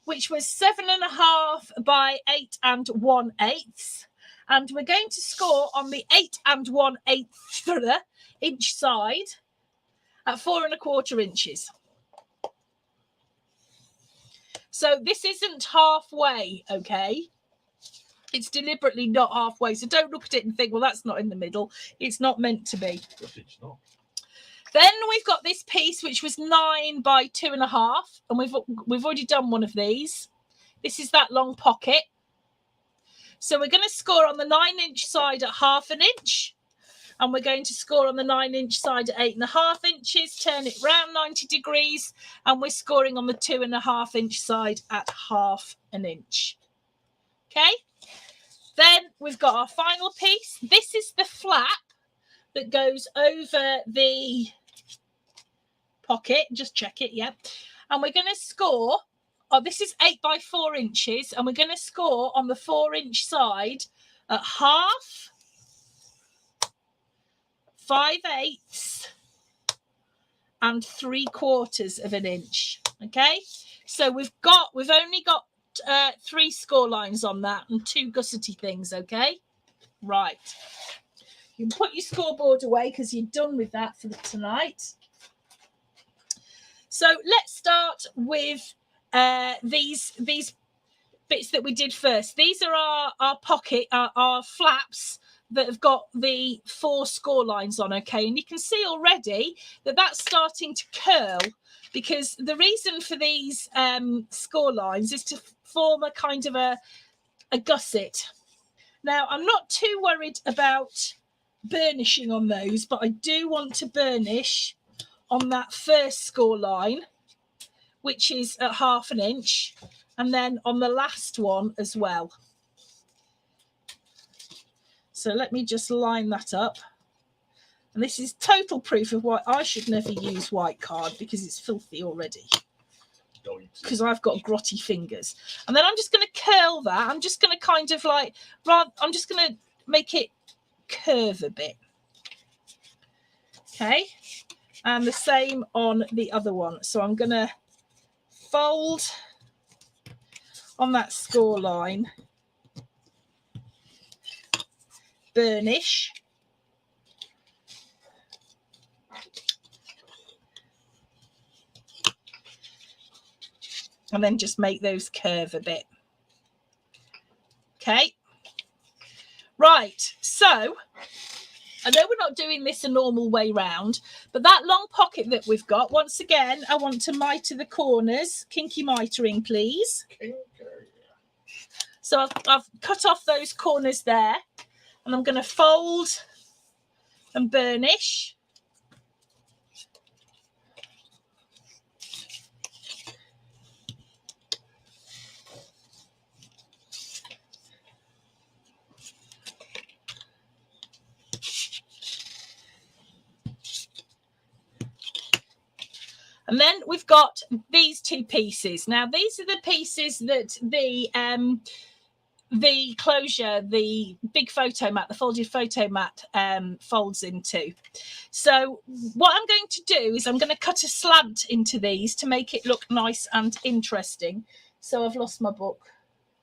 which was 7.5 by 8 1/8. And we're going to score on the 8 1/8 inch side at 4.25 inches. So this isn't halfway, okay? It's deliberately not halfway. So don't look at it and think, well, that's not in the middle. It's not meant to be.
But it's not.
Then we've got this piece, which was 9 by 2.5. And we've already done one of these. This is that long pocket. So we're going to score on the 9 inch side at 1/2 inch. And we're going to score on the 9 inch side at 8.5 inches, turn it round 90 degrees. And we're scoring on the 2.5 inch side at 1/2 inch. Okay. Then we've got our final piece. This is the flap that goes over the pocket. Just check it, yeah. And we're going to score. Oh, this is 8 by 4 inches, and we're going to score on the 4-inch side at 1/2, 5/8, and 3/4 of an inch. Okay, so we've only got 3 score lines on that and 2 gussety things. Okay, right. You can put your scoreboard away because you're done with that for tonight. So let's start with these bits that we did first. These are our pocket, our flaps that have got the 4 score lines on. Okay, and you can see already that that's starting to curl, because the reason for these score lines is to form a kind of a gusset. Now, I'm not too worried about burnishing on those, but I do want to burnish on that first score line, which is at 1/2 an inch, and then on the last one as well. So let me just line that up. And this is total proof of why I should never use white card, because it's filthy already. Because I've got grotty fingers. And then I'm just going to curl that. I'm just going to kind of like, I'm just going to make it curve a bit. Okay. And the same on the other one. So I'm going to fold on that score line, burnish, and then just make those curve a bit. Okay, right, so I know we're not doing this a normal way round, but that long pocket that we've got, once again, I want to mitre the corners. Kinky mitering, please. So I've cut off those corners there, and I'm going to fold and burnish. And then we've got these 2 pieces. Now, these are the pieces that the closure, the big photo mat, the folded photo mat folds into. So what I'm going to do is I'm going to cut a slant into these to make it look nice and interesting. So I've lost my book.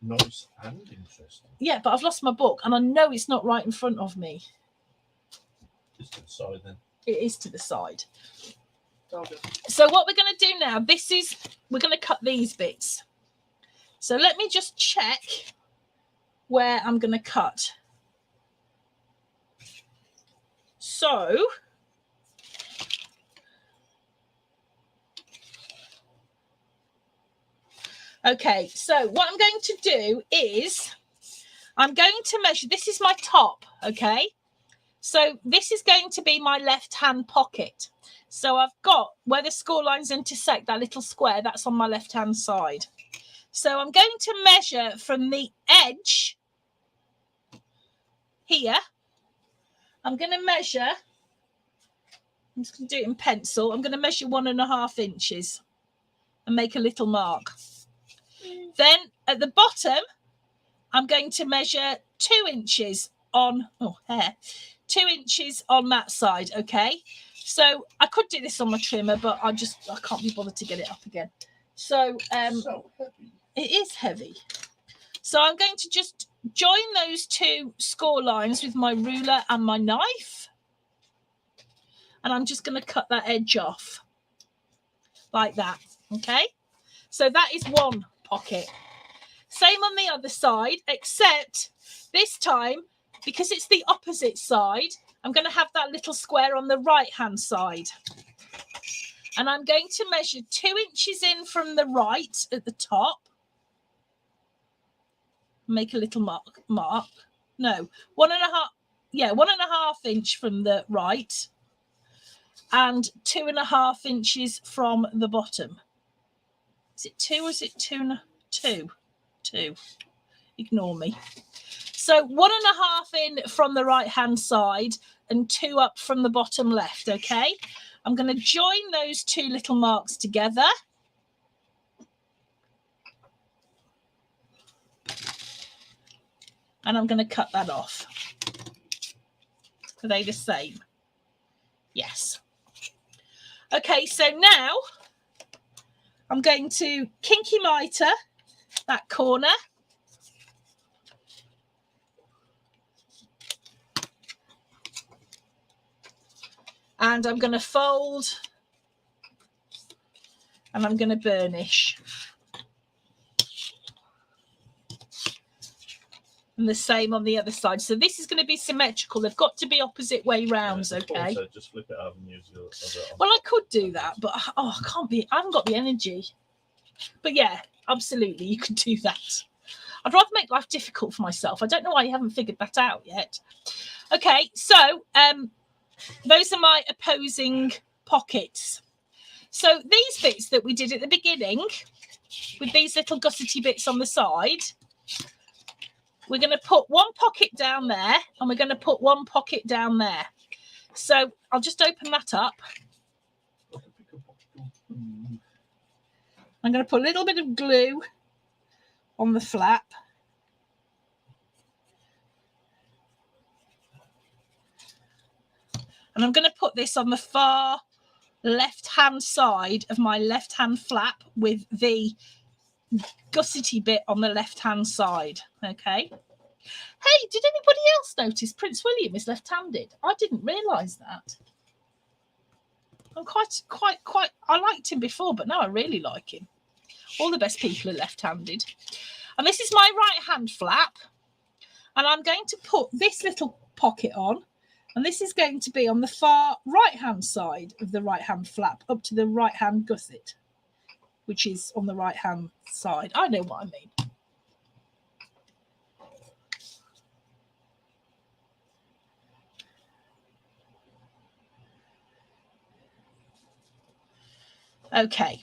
Nice and interesting.
Yeah, but I've lost my book, and I know it's not right in front of me.
Just to the side then.
It is to the side. So what we're going to do now, we're going to cut these bits. So let me just check where I'm going to cut. So okay, so what I'm going to do is I'm going to measure. This is my top, okay? So this is going to be my left-hand pocket. So I've got where the score lines intersect, that little square, that's on my left-hand side. So I'm going to measure from the edge here. I'm going to measure, I'm just going to do it in pencil. I'm going to measure 1.5 inches and make a little mark. Then at the bottom, I'm going to measure 2 inches on, 2 inches on that side, okay? So I could do this on my trimmer, but I can't be bothered to get it up again. So,
so heavy.
It is heavy. So I'm going to just join those 2 score lines with my ruler and my knife. And I'm just going to cut that edge off like that, okay? So that is one pocket. Same on the other side, except this time, because it's the opposite side, I'm going to have that little square on the right-hand side. And I'm going to measure 2 inches in from the right at the top. Make a little mark. No, 1.5. Yeah, 1.5 inch from the right. And 2.5 inches from the bottom. Is it 2 or is it 2? 2. Ignore me. So 1.5 in from the right hand side and 2 up from the bottom left. Okay, I'm going to join those 2 little marks together. And I'm going to cut that off. Are they the same? Yes. Okay, so now I'm going to kinky mitre that corner. And I'm going to fold and I'm going to burnish. And the same on the other side. So this is going to be symmetrical. They've got to be opposite way rounds, okay?
So just flip it over and use your other.
Well, I could do that, but I can't be. I haven't got the energy. But yeah, absolutely, you could do that. I'd rather make life difficult for myself. I don't know why you haven't figured that out yet. Okay, so those are my opposing pockets. So these bits that we did at the beginning, with these little gussety bits on the side, we're going to put 1 pocket down there and we're going to put 1 pocket down there. So I'll just open that up. I'm going to put a little bit of glue on the flap. And I'm going to put this on the far left-hand side of my left-hand flap with the gussety bit on the left-hand side. Okay. Hey, did anybody else notice Prince William is left-handed? I didn't realise that. I'm quite. I liked him before, but now I really like him. All the best people are left-handed. And this is my right-hand flap. And I'm going to put this little pocket on. And this is going to be on the far right-hand side of the right-hand flap, up to the right-hand gusset, which is on the right-hand side. I know what I mean. Okay.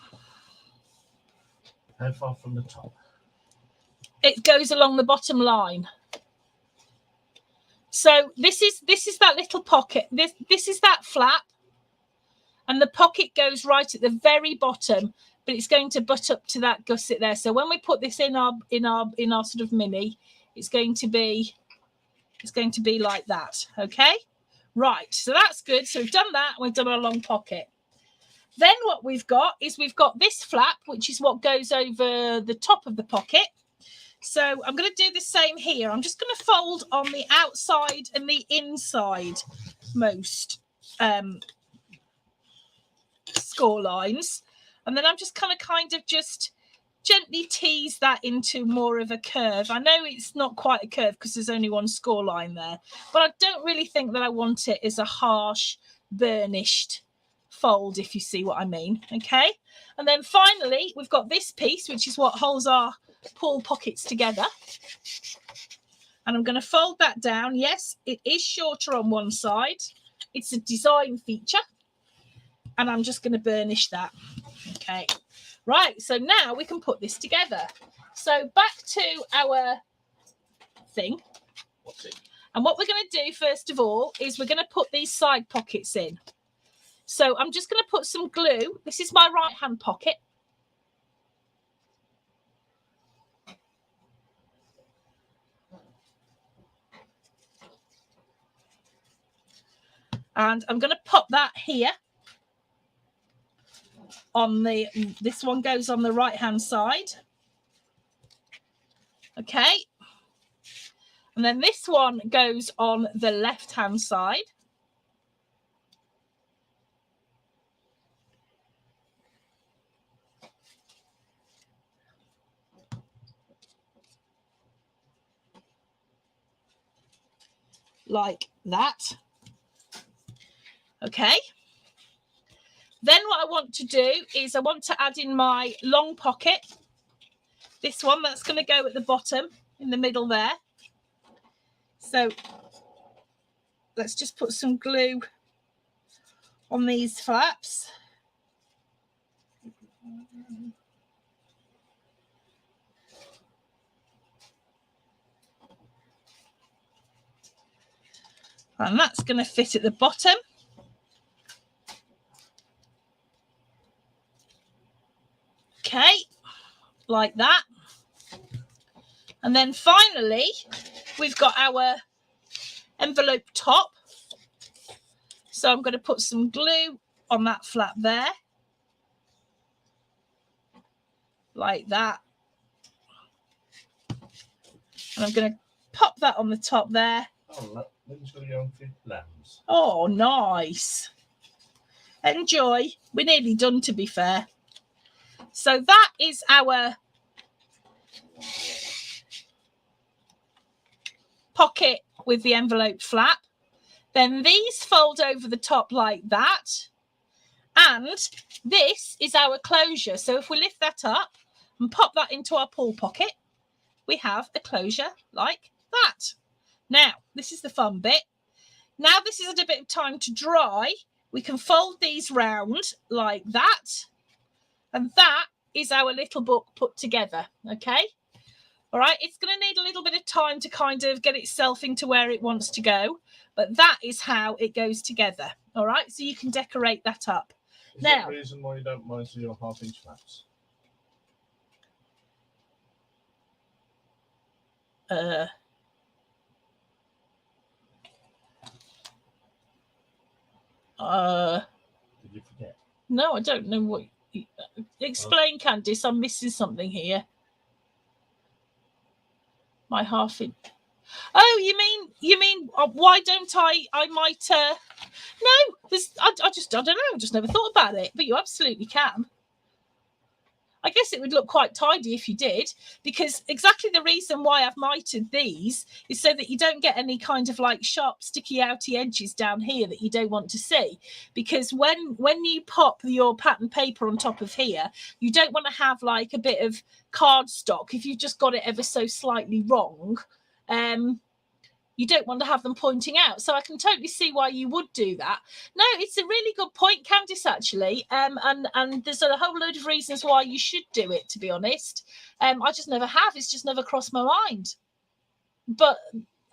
How far from the top?
It goes along the bottom line. So this is that little pocket. This is that flap, and the pocket goes right at the very bottom, but it's going to butt up to that gusset there. So when we put this in our sort of mini, it's going to be like that. Okay, right. So that's good. So we've done that. We've done our long pocket. Then what we've got is we've got this flap, which is what goes over the top of the pocket. So I'm going to do the same here. I'm just going to fold on the outside and the inside most score lines. And then I'm just kind of just gently tease that into more of a curve. I know it's not quite a curve because there's only 1 score line there, but I don't really think that I want it as a harsh, burnished fold, if you see what I mean. Okay. And then finally, we've got this piece, which is what holds our pull pockets together. And I'm going to fold that down. Yes, it is shorter on one side. It's a design feature. And I'm just going to burnish that. Okay. Right. So now we can put this together. So back to our thing. And what we're going to do, first of all, is we're going to put these side pockets in. So I'm just going to put some glue. This is my right-hand pocket. And I'm going to pop that here. This one goes on the right-hand side. Okay. And then this one goes on the left-hand side. Like that. Okay. Then what I want to do is I want to add in my long pocket. This one that's going to go at the bottom in the middle there. So let's just put some glue on these flaps. And that's going to fit at the bottom. Okay, like that. And then finally, we've got our envelope top. So I'm going to put some glue on that flap there. Like that. And I'm going to pop that on the top there.
Oh, look, Lynn's going to go and feed lambs.
Oh, nice. Enjoy. We're nearly done, to be fair. So that is our pocket with the envelope flap. Then these fold over the top like that. And this is our closure. So if we lift that up and pop that into our pull pocket, we have a closure like that. Now, this is the fun bit. Now this is a bit of time to dry. We can fold these round like that. And that is our little book put together, okay? All right, it's going to need a little bit of time to kind of get itself into where it wants to go. But that is how it goes together, all right? So you can decorate that up.
Is there a reason why you don't mind your 1/2-inch flaps? Did you forget?
No, I don't know what. Explain, Candice. I'm missing something here. My 1/2-inch. Oh, you mean? Why don't I might. No, I don't know. I just never thought about it. But you absolutely can. I guess it would look quite tidy if you did, because exactly the reason why I've mitered these is so that you don't get any kind of like sharp, sticky, outy edges down here that you don't want to see. Because when you pop your pattern paper on top of here, you don't want to have like a bit of cardstock if you've just got it ever so slightly wrong. You don't want to have them pointing out. So I can totally see why you would do that. No, it's a really good point, Candice, actually. And there's a whole load of reasons why you should do it, to be honest. I just never have. It's just never crossed my mind. But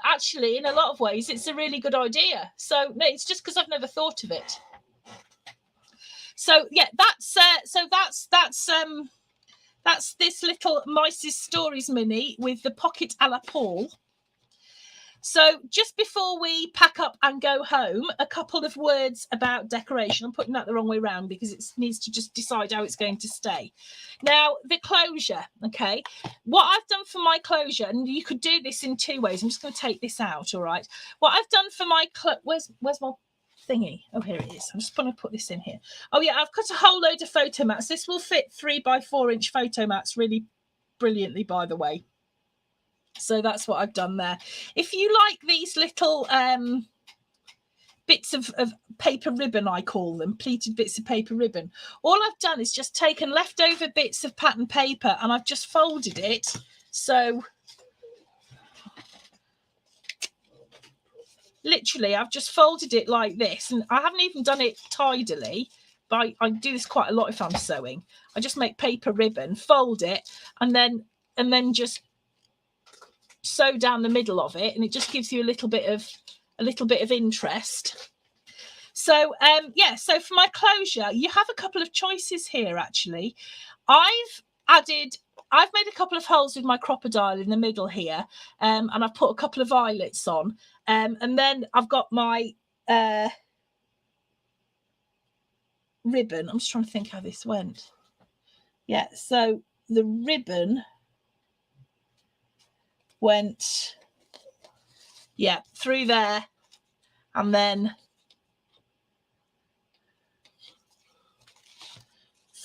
actually, in a lot of ways, it's a really good idea. So no, it's just because I've never thought of it. So yeah, that's this little Mice's Stories mini with the pocket a la Paul. So just before we pack up and go home, a couple of words about decoration. I'm putting that the wrong way around because it needs to just decide how it's going to stay. Now, the closure, okay? What I've done for my closure, and you could do this in two ways. I'm just going to take this out, all right? What I've done for my... Where's my thingy? Oh, here it is. I'm just going to put this in here. Oh, yeah, I've cut a whole load of photo mats. This will fit 3x4-inch photo mats really brilliantly, by the way. So that's what I've done there. If you like these little bits of paper ribbon, I call them, pleated bits of paper ribbon, all I've done is just taken leftover bits of pattern paper and I've just folded it. So literally, I've just folded it like this, and I haven't even done it tidily, but I do this quite a lot if I'm sewing. I just make paper ribbon, fold it, and then just sew down the middle of it, and it just gives you a little bit of interest. So yeah, so for my closure, you have a couple of choices here. Actually, I've made a couple of holes with my crocodile in the middle here, and I've put a couple of eyelets on, and then I've got my ribbon. I'm just trying to think how this went. Yeah, so the ribbon went, yeah, through there, and then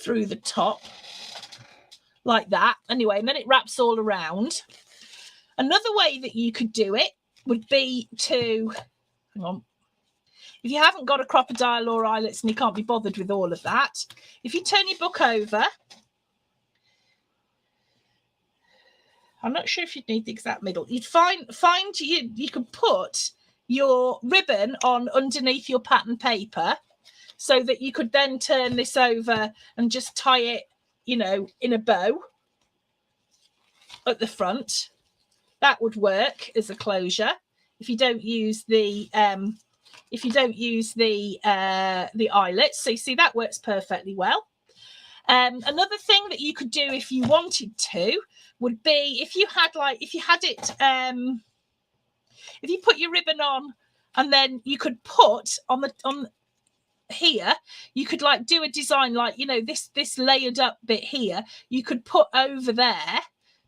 through the top like that. Anyway, and then it wraps all around. Another way that you could do it would be to, hang on, if you haven't got a crocodile or eyelets and you can't be bothered with all of that, if you turn your book over, I'm not sure if you'd need the exact middle. You'd find you could put your ribbon on underneath your pattern paper so that you could then turn this over and just tie it, you know, in a bow at the front. That would work as a closure if you don't use the eyelets. So you see that works perfectly well. Another thing that you could do if you wanted to would be if you put your ribbon on, and then you could put on here, you could like do a design like, you know, this layered up bit here, you could put over there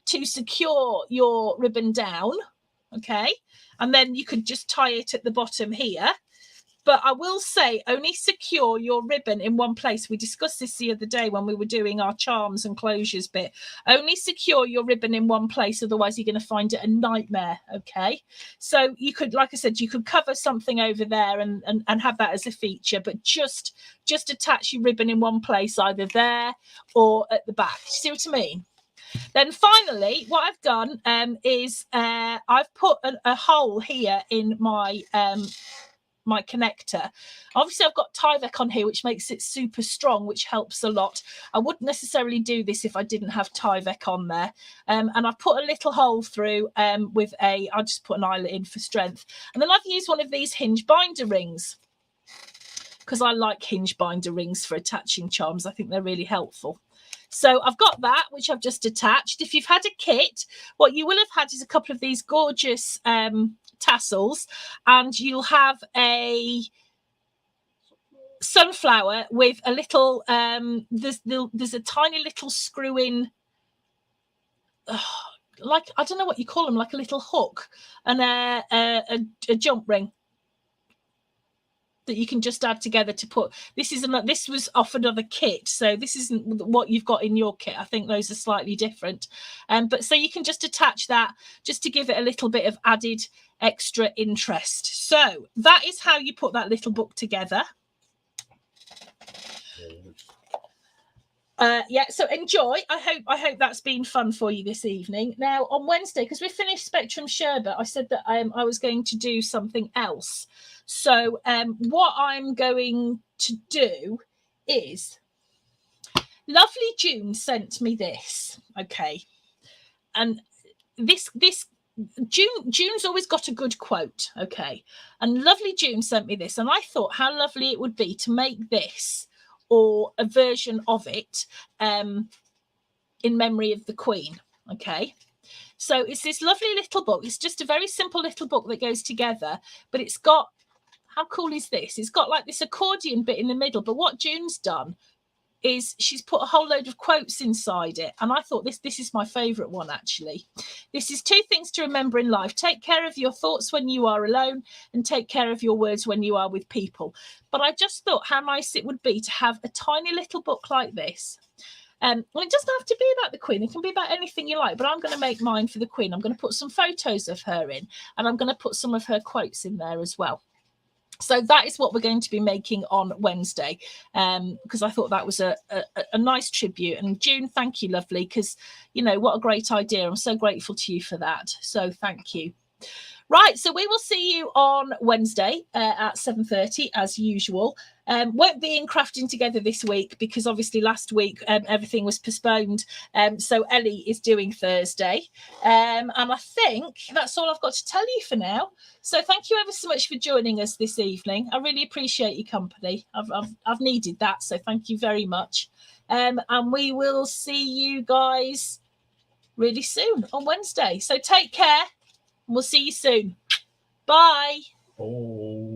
to secure your ribbon down. Okay, and then you could just tie it at the bottom here. But I will say, only secure your ribbon in one place. We discussed this the other day when we were doing our charms and closures bit. Only secure your ribbon in one place, otherwise you're going to find it a nightmare, okay? So you could, like I said, you could cover something over there and have that as a feature, but just attach your ribbon in one place, either there or at the back. Do you see what I mean? Then finally, what I've done is I've put a hole here in my my connector. Obviously I've got Tyvek on here, which makes it super strong, which helps a lot. I wouldn't necessarily do this if I didn't have Tyvek on there. And I've put a little hole through with I'll just put an eyelet in for strength. And then I've used one of these hinge binder rings, because I like hinge binder rings for attaching charms. I think they're really helpful. So I've got that, which I've just attached. If you've had a kit, what you will have had is a couple of these gorgeous tassels, and you'll have a sunflower with a little there's a tiny little screw in, like, I don't know what you call them, like a little hook, and a jump ring that you can just add together to put. This was off another kit, so this isn't what you've got in your kit. I think those are slightly different, but so you can just attach that just to give it a little bit of added extra interest. So that is how you put that little book together. Yeah, so enjoy. I hope that's been fun for you this evening. Now on Wednesday, because we finished Spectrum Sherbet, I said that I was going to do something else. So what I'm going to do is, lovely June sent me this, okay, and this June's always got a good quote, okay, and lovely June sent me this, and I thought how lovely it would be to make this or a version of it in memory of the Queen, okay. So it's this lovely little book. It's just a very simple little book that goes together, but it's got, how cool is this? It's got like this accordion bit in the middle, but what June's done is she's put a whole load of quotes inside it, and I thought this is my favorite one, actually. This is 2 things to remember in life: take care of your thoughts when you are alone, and take care of your words when you are with people. But I just thought how nice it would be to have a tiny little book like this. Well, it doesn't have to be about the Queen, it can be about anything you like, but I'm going to make mine for the Queen. I'm going to put some photos of her in, and I'm going to put some of her quotes in there as well. So that is what we're going to be making on Wednesday, because I thought that was a nice tribute. And June, thank you, lovely, because, you know, what a great idea. I'm so grateful to you for that. So thank you. Right, so we will see you on Wednesday at 7:30 as usual. Won't be in crafting together this week because obviously last week everything was postponed. So Ellie is doing Thursday. And I think that's all I've got to tell you for now. So thank you ever so much for joining us this evening. I really appreciate your company. I've needed that, so thank you very much. And we will see you guys really soon on Wednesday. So take care. We'll see you soon. Bye.
Oh.